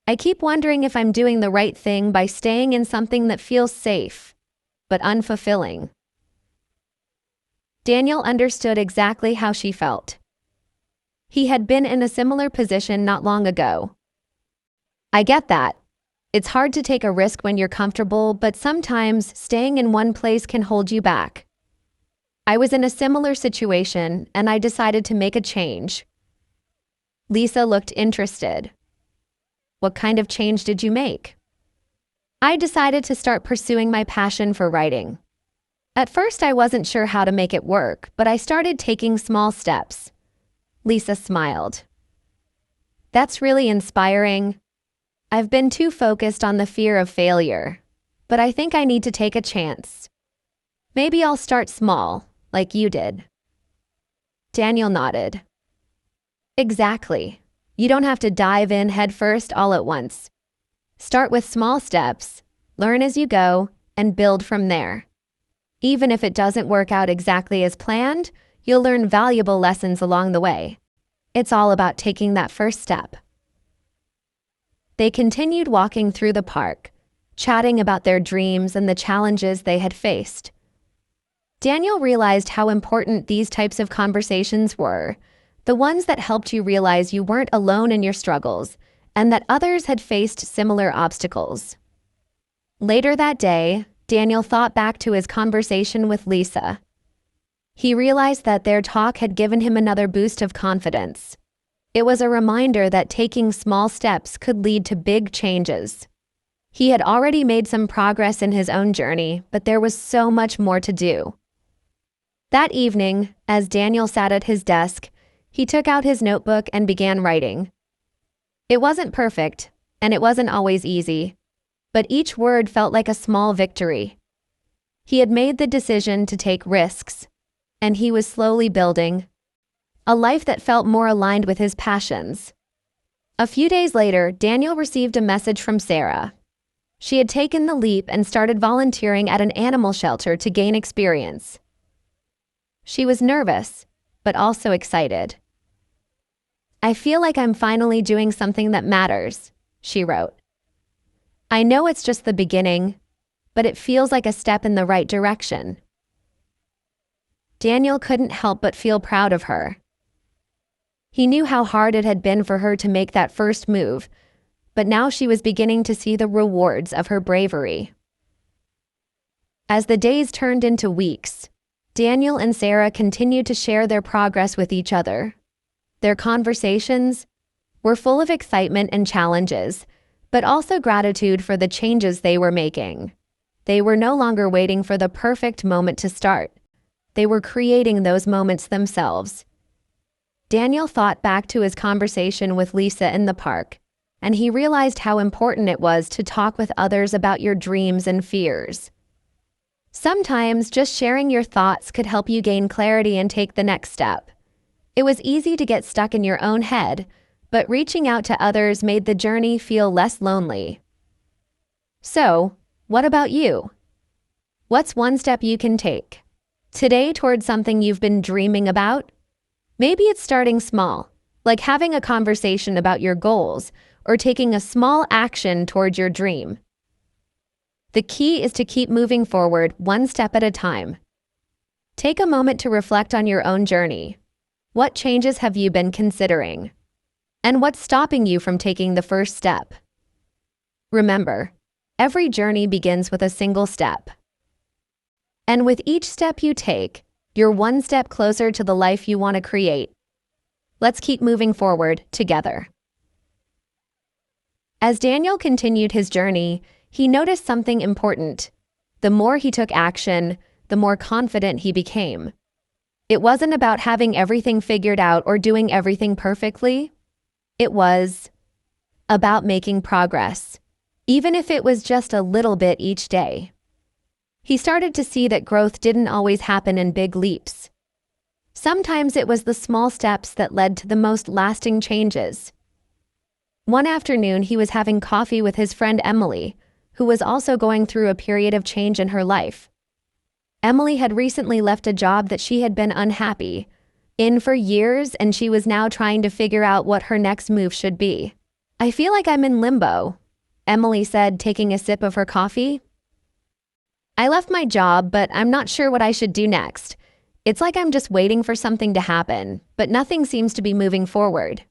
I keep wondering if I'm doing the right thing by staying in something that feels safe, but unfulfilling." Daniel understood exactly how she felt. He had been in a similar position not long ago. "I get that. It's hard to take a risk when you're comfortable, but sometimes staying in one place can hold you back. I was in a similar situation, and I decided to make a change." Lisa looked interested. "What kind of change did you make?" "I decided to start pursuing my passion for writing. At first, I wasn't sure how to make it work, but I started taking small steps." Lisa smiled. "That's really inspiring. I've been too focused on the fear of failure, but I think I need to take a chance. Maybe I'll start small, like you did." Daniel nodded. "Exactly. You don't have to dive in headfirst all at once. Start with small steps, learn as you go, and build from there. Even if it doesn't work out exactly as planned, you'll learn valuable lessons along the way. It's all about taking that first step." They continued walking through the park, chatting about their dreams and the challenges they had faced. Daniel realized how important these types of conversations were, the ones that helped you realize you weren't alone in your struggles and that others had faced similar obstacles. Later that day, Daniel thought back to his conversation with Lisa. He realized that their talk had given him another boost of confidence. It was a reminder that taking small steps could lead to big changes. He had already made some progress in his own journey, but there was so much more to do. That evening, as Daniel sat at his desk, he took out his notebook and began writing. It wasn't perfect, and it wasn't always easy, but each word felt like a small victory. He had made the decision to take risks, and he was slowly building a life that felt more aligned with his passions. A few days later, Daniel received a message from Sarah. She had taken the leap and started volunteering at an animal shelter to gain experience. She was nervous, but also excited. "I feel like I'm finally doing something that matters," she wrote. "I know it's just the beginning, but it feels like a step in the right direction." Daniel couldn't help but feel proud of her. He knew how hard it had been for her to make that first move, but now she was beginning to see the rewards of her bravery. As the days turned into weeks, Daniel and Sarah continued to share their progress with each other. Their conversations were full of excitement and challenges, but also gratitude for the changes they were making. They were no longer waiting for the perfect moment to start. They were creating those moments themselves. Daniel thought back to his conversation with Lisa in the park, and he realized how important it was to talk with others about your dreams and fears. Sometimes just sharing your thoughts could help you gain clarity and take the next step. It was easy to get stuck in your own head, but reaching out to others made the journey feel less lonely. So, what about you? What's one step you can take today towards something you've been dreaming about? Maybe it's starting small, like having a conversation about your goals or taking a small action toward your dream. The key is to keep moving forward one step at a time. Take a moment to reflect on your own journey. What changes have you been considering? And what's stopping you from taking the first step? Remember, every journey begins with a single step. And with each step you take, you're one step closer to the life you want to create. Let's keep moving forward together. As Daniel continued his journey, he noticed something important. The more he took action, the more confident he became. It wasn't about having everything figured out or doing everything perfectly. It was about making progress, even if it was just a little bit each day. He started to see that growth didn't always happen in big leaps. Sometimes it was the small steps that led to the most lasting changes. One afternoon, he was having coffee with his friend Emily, who was also going through a period of change in her life. Emily had recently left a job that she had been unhappy in for years, and she was now trying to figure out what her next move should be. "I feel like I'm in limbo," Emily said, taking a sip of her coffee. "I left my job, but I'm not sure what I should do next. It's like I'm just waiting for something to happen, but nothing seems to be moving forward."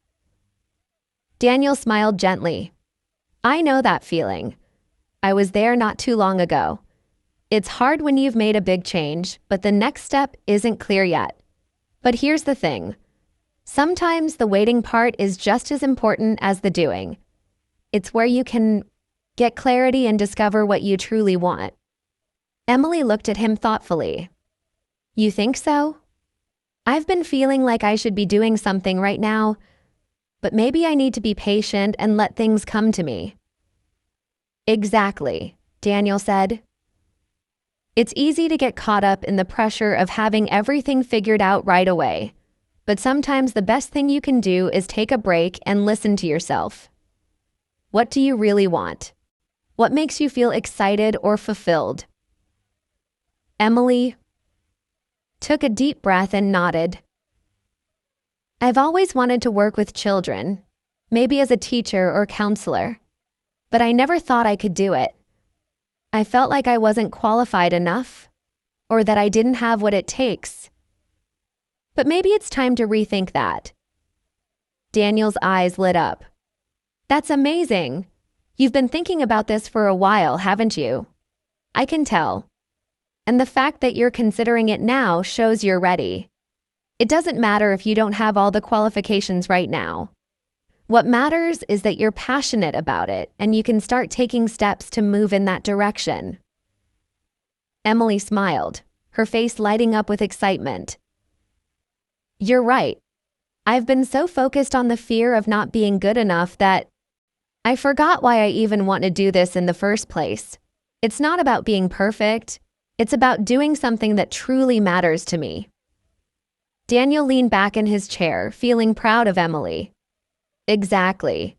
Daniel smiled gently. "I know that feeling. I was there not too long ago. It's hard when you've made a big change, but the next step isn't clear yet. But here's the thing. Sometimes the waiting part is just as important as the doing. It's where you can get clarity and discover what you truly want." Emily looked at him thoughtfully. "You think so? I've been feeling like I should be doing something right now, but maybe I need to be patient and let things come to me." "Exactly," Daniel said. "It's easy to get caught up in the pressure of having everything figured out right away, but sometimes the best thing you can do is take a break and listen to yourself. What do you really want? What makes you feel excited or fulfilled?" Emily took a deep breath and nodded. "I've always wanted to work with children, maybe as a teacher or counselor, but I never thought I could do it. I felt like I wasn't qualified enough, or that I didn't have what it takes. But maybe it's time to rethink that." Daniel's eyes lit up. "That's amazing. You've been thinking about this for a while, haven't you? I can tell. And the fact that you're considering it now shows you're ready. It doesn't matter if you don't have all the qualifications right now. What matters is that you're passionate about it and you can start taking steps to move in that direction." Emily smiled, her face lighting up with excitement. "You're right. I've been so focused on the fear of not being good enough that I forgot why I even want to do this in the first place. It's not about being perfect. It's about doing something that truly matters to me." Daniel leaned back in his chair, feeling proud of Emily. "Exactly.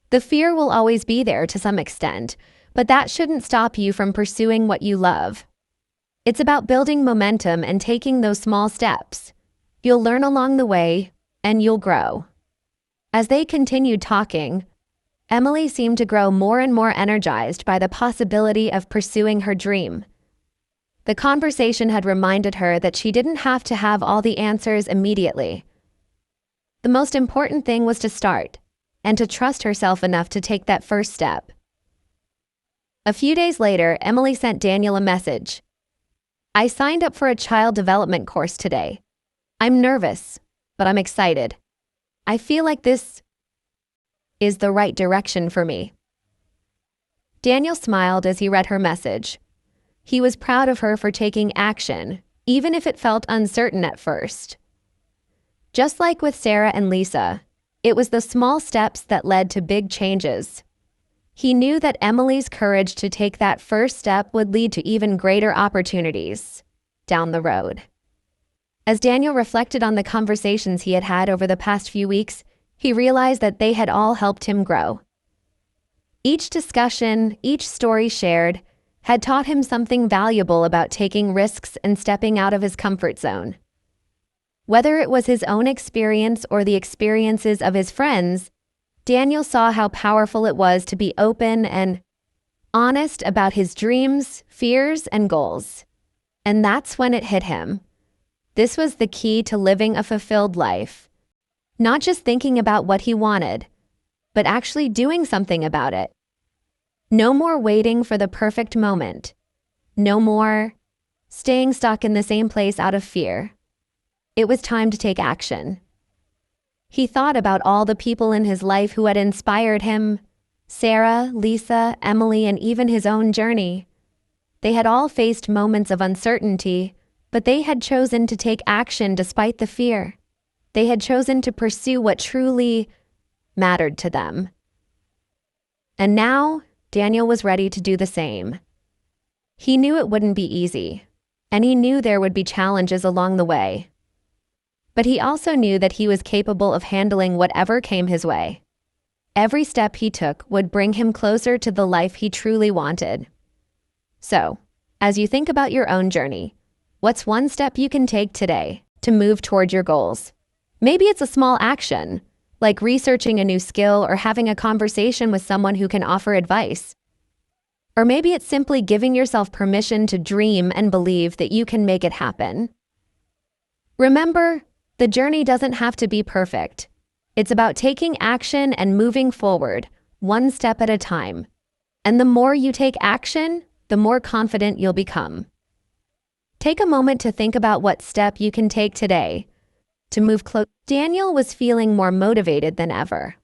The fear will always be there to some extent, but that shouldn't stop you from pursuing what you love. It's about building momentum and taking those small steps. You'll learn along the way, and you'll grow." As they continued talking, Emily seemed to grow more and more energized by the possibility of pursuing her dream. The conversation had reminded her that she didn't have to have all the answers immediately. The most important thing was to start, and to trust herself enough to take that first step. A few days later, Emily sent Daniel a message. "I signed up for a child development course today. I'm nervous, but I'm excited. I feel like this is the right direction for me." Daniel smiled as he read her message. He was proud of her for taking action, even if it felt uncertain at first. Just like with Sarah and Lisa, it was the small steps that led to big changes. He knew that Emily's courage to take that first step would lead to even greater opportunities down the road. As Daniel reflected on the conversations he had had over the past few weeks, he realized that they had all helped him grow. Each discussion, each story shared, had taught him something valuable about taking risks and stepping out of his comfort zone. Whether it was his own experience or the experiences of his friends, Daniel saw how powerful it was to be open and honest about his dreams, fears, and goals. And that's when it hit him. This was the key to living a fulfilled life. Not just thinking about what he wanted, but actually doing something about it. No more waiting for the perfect moment. No more staying stuck in the same place out of fear. It was time to take action. He thought about all the people in his life who had inspired him: Sarah, Lisa, Emily, and even his own journey. They had all faced moments of uncertainty, but they had chosen to take action despite the fear. They had chosen to pursue what truly mattered to them. And now, Daniel was ready to do the same. He knew it wouldn't be easy, and he knew there would be challenges along the way. But he also knew that he was capable of handling whatever came his way. Every step he took would bring him closer to the life he truly wanted. So, as you think about your own journey, what's one step you can take today to move toward your goals? Maybe it's a small action, like researching a new skill or having a conversation with someone who can offer advice. Or maybe it's simply giving yourself permission to dream and believe that you can make it happen. Remember, the journey doesn't have to be perfect. It's about taking action and moving forward, one step at a time. And the more you take action, the more confident you'll become. Take a moment to think about what step you can take today to move close. Daniel was feeling more motivated than ever.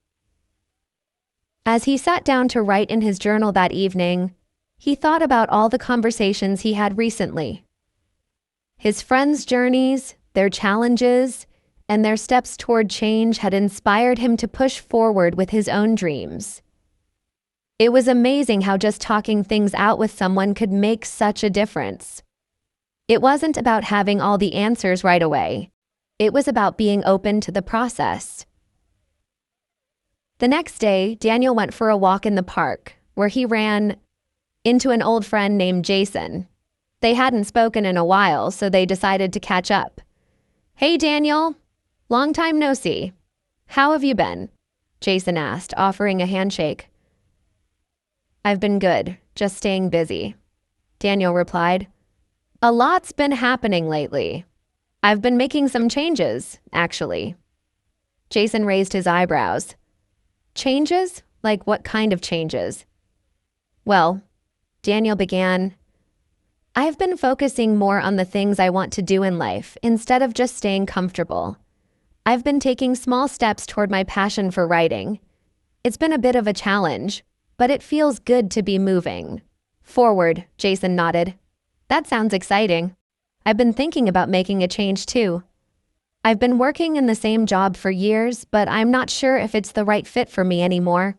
As he sat down to write in his journal that evening, he thought about all the conversations he had recently. His friends' journeys, their challenges, and their steps toward change had inspired him to push forward with his own dreams. It was amazing how just talking things out with someone could make such a difference. It wasn't about having all the answers right away. It was about being open to the process. The next day, Daniel went for a walk in the park, where he ran into an old friend named Jason. They hadn't spoken in a while, so they decided to catch up. "Hey, Daniel. Long time no see. How have you been?" Jason asked, offering a handshake. "I've been good, just staying busy," Daniel replied. "A lot's been happening lately. I've been making some changes, actually." Jason raised his eyebrows. "Changes? Like what kind of changes?" "Well," Daniel began, "I've been focusing more on the things I want to do in life instead of just staying comfortable. I've been taking small steps toward my passion for writing. It's been a bit of a challenge, but it feels good to be moving forward." Jason nodded. "That sounds exciting. I've been thinking about making a change too. I've been working in the same job for years, but I'm not sure if it's the right fit for me anymore.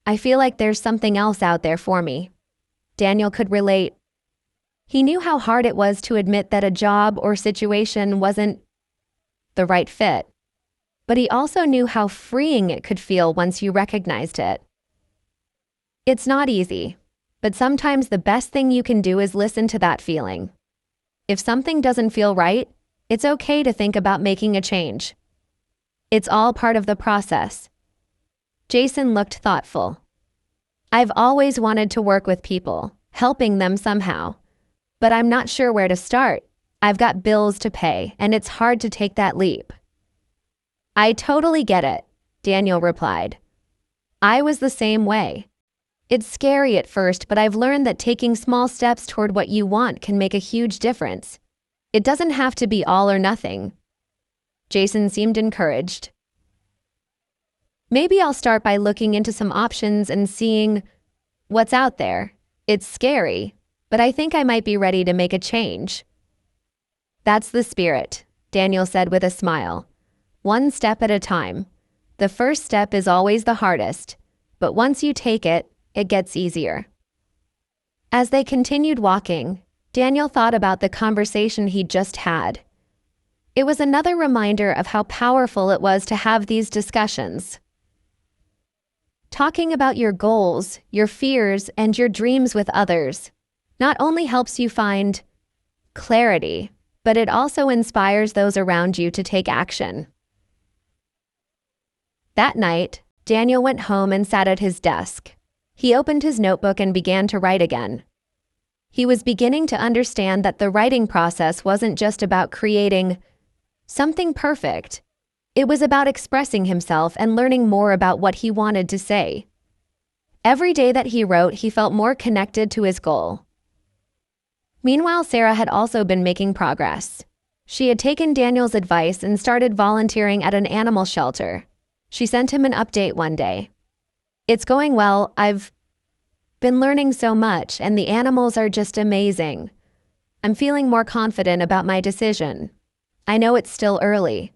I feel like there's something else out there for me." Daniel could relate. He knew how hard it was to admit that a job or situation wasn't the right fit, but he also knew how freeing it could feel once you recognized it. It's not easy, but sometimes the best thing you can do is listen to that feeling. If something doesn't feel right, it's okay to think about making a change. It's all part of the process. Jason looked thoughtful. "I've always wanted to work with people, helping them somehow. But I'm not sure where to start. I've got bills to pay, and it's hard to take that leap." "I totally get it," Daniel replied. "I was the same way. It's scary at first, but I've learned that taking small steps toward what you want can make a huge difference. It doesn't have to be all or nothing." Jason seemed encouraged. "Maybe I'll start by looking into some options and seeing what's out there. It's scary, but I think I might be ready to make a change." "That's the spirit," Daniel said with a smile. "One step at a time. The first step is always the hardest, but once you take it, it gets easier." As they continued walking, Daniel thought about the conversation he'd just had. It was another reminder of how powerful it was to have these discussions. Talking about your goals, your fears, and your dreams with others not only helps you find clarity, but it also inspires those around you to take action. That night, Daniel went home and sat at his desk. He opened his notebook and began to write again. He was beginning to understand that the writing process wasn't just about creating something perfect. It was about expressing himself and learning more about what he wanted to say. Every day that he wrote, he felt more connected to his goal. Meanwhile, Sarah had also been making progress. She had taken Daniel's advice and started volunteering at an animal shelter. She sent him an update one day. "It's going well. I've been learning so much, and the animals are just amazing. I'm feeling more confident about my decision. I know it's still early,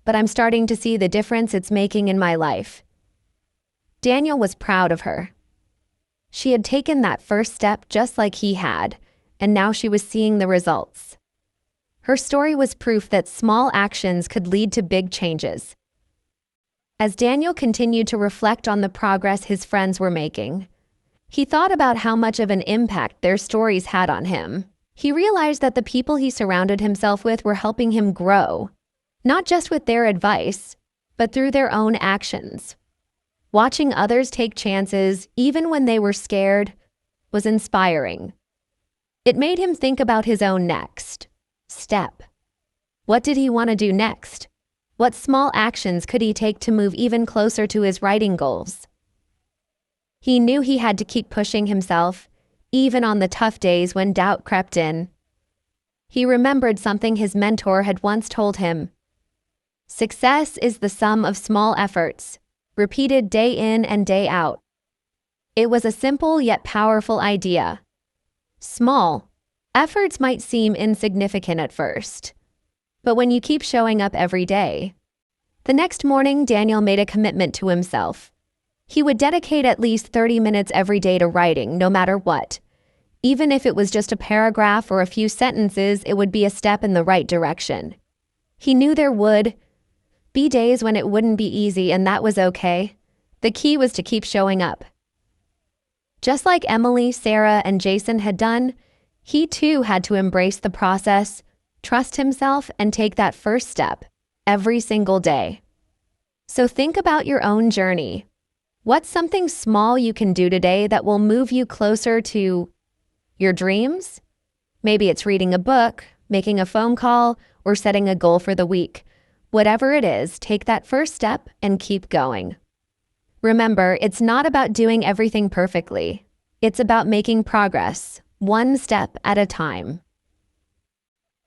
but I'm starting to see the difference it's making in my life." Daniel was proud of her. She had taken that first step just like he had, and now she was seeing the results. Her story was proof that small actions could lead to big changes. As Daniel continued to reflect on the progress his friends were making, he thought about how much of an impact their stories had on him. He realized that the people he surrounded himself with were helping him grow, not just with their advice, but through their own actions. Watching others take chances, even when they were scared, was inspiring. It made him think about his own next step. What did he want to do next? What small actions could he take to move even closer to his writing goals? He knew he had to keep pushing himself, even on the tough days when doubt crept in. He remembered something his mentor had once told him. "Success is the sum of small efforts, repeated day in and day out." It was a simple yet powerful idea. Small efforts might seem insignificant at first, but when you keep showing up every day. The next morning, Daniel made a commitment to himself. He would dedicate at least 30 minutes every day to writing, no matter what. Even if it was just a paragraph or a few sentences, it would be a step in the right direction. He knew there would be days when it wouldn't be easy, and that was okay. The key was to keep showing up. Just like Emily, Sarah, and Jason had done, he too had to embrace the process, trust himself, and take that first step every single day. So think about your own journey. What's something small you can do today that will move you closer to your dreams? Maybe it's reading a book, making a phone call, or setting a goal for the week. Whatever it is, take that first step and keep going. Remember, it's not about doing everything perfectly. It's about making progress, one step at a time.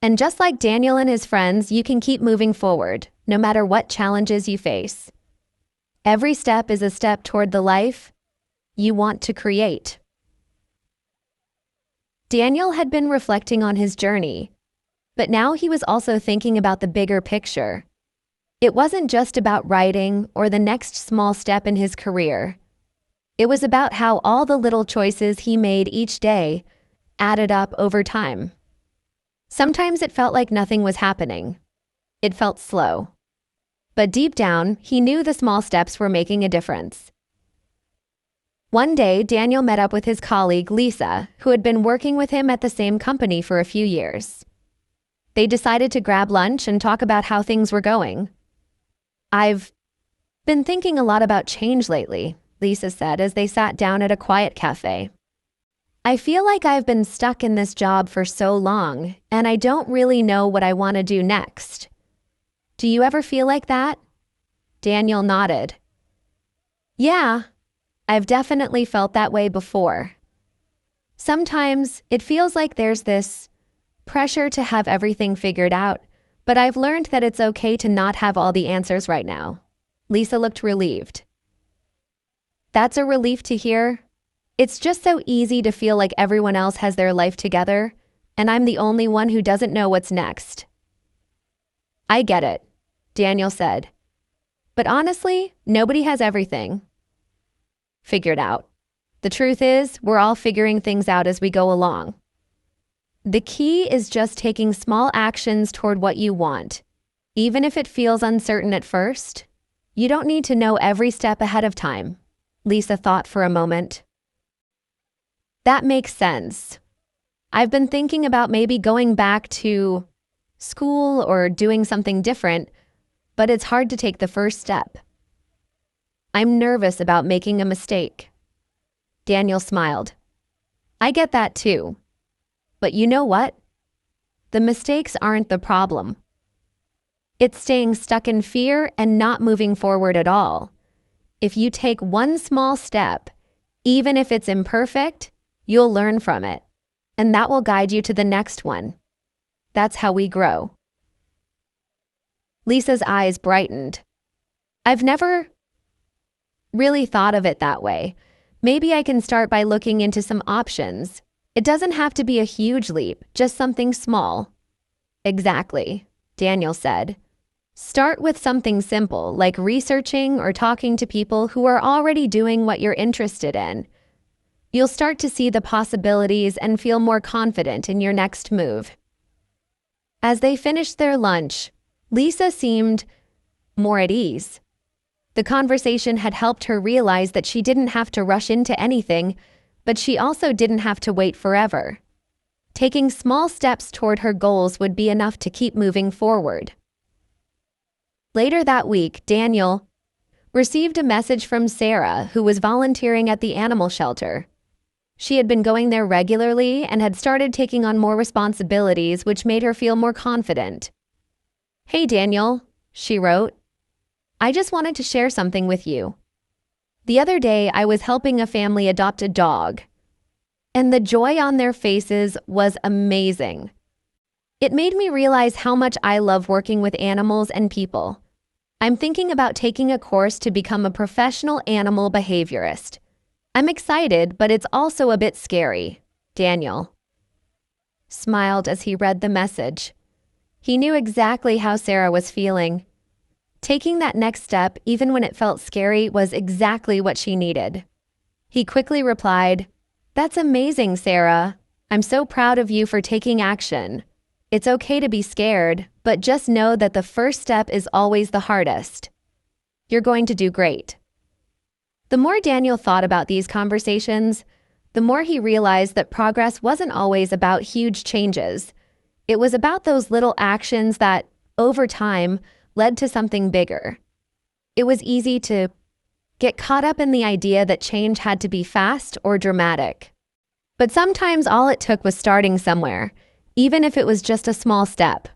And just like Daniel and his friends, you can keep moving forward, no matter what challenges you face. Every step is a step toward the life you want to create. Daniel had been reflecting on his journey, but now he was also thinking about the bigger picture. It wasn't just about writing or the next small step in his career. It was about how all the little choices he made each day added up over time. Sometimes it felt like nothing was happening. It felt slow. But deep down, he knew the small steps were making a difference. One day, Daniel met up with his colleague, Lisa, who had been working with him at the same company for a few years. They decided to grab lunch and talk about how things were going. "I've been thinking a lot about change lately," Lisa said as they sat down at a quiet cafe. "I feel like I've been stuck in this job for so long, and I don't really know what I want to do next. Do you ever feel like that?" Daniel nodded. "Yeah, I've definitely felt that way before. Sometimes it feels like there's this pressure to have everything figured out, but I've learned that it's okay to not have all the answers right now." Lisa looked relieved. "That's a relief to hear. It's just so easy to feel like everyone else has their life together, and I'm the only one who doesn't know what's next." "I get it," Daniel said. "But honestly, nobody has everything figured out. The truth is, we're all figuring things out as we go along. The key is just taking small actions toward what you want. Even if it feels uncertain at first, you don't need to know every step ahead of time." Lisa thought for a moment. "That makes sense. I've been thinking about maybe going back to school, or doing something different, but it's hard to take the first step. I'm nervous about making a mistake. Daniel smiled. I get that too. But you know what? The mistakes aren't the problem. It's staying stuck in fear and not moving forward at all. If you take one small step, even if it's imperfect, you'll learn from it, and that will guide you to the next one. That's how we grow. Lisa's eyes brightened. I've never really thought of it that way. Maybe I can start by looking into some options. It doesn't have to be a huge leap, just something small. Exactly, Daniel said. Start with something simple, like researching or talking to people who are already doing what you're interested in. You'll start to see the possibilities and feel more confident in your next move. As they finished their lunch, Lisa seemed more at ease. The conversation had helped her realize that she didn't have to rush into anything, but she also didn't have to wait forever. Taking small steps toward her goals would be enough to keep moving forward. Later that week, Daniel received a message from Sarah, who was volunteering at the animal shelter. She had been going there regularly and had started taking on more responsibilities, which made her feel more confident. Hey Daniel, she wrote. I just wanted to share something with you. The other day, I was helping a family adopt a dog, and the joy on their faces was amazing. It made me realize how much I love working with animals and people. I'm thinking about taking a course to become a professional animal behaviorist. I'm excited, but it's also a bit scary. Daniel smiled as he read the message. He knew exactly how Sarah was feeling. Taking that next step, even when it felt scary, was exactly what she needed. He quickly replied, That's amazing, Sarah. I'm so proud of you for taking action. It's okay to be scared, but just know that the first step is always the hardest. You're going to do great. The more Daniel thought about these conversations, the more he realized that progress wasn't always about huge changes. It was about those little actions that, over time, led to something bigger. It was easy to get caught up in the idea that change had to be fast or dramatic. But sometimes all it took was starting somewhere, even if it was just a small step.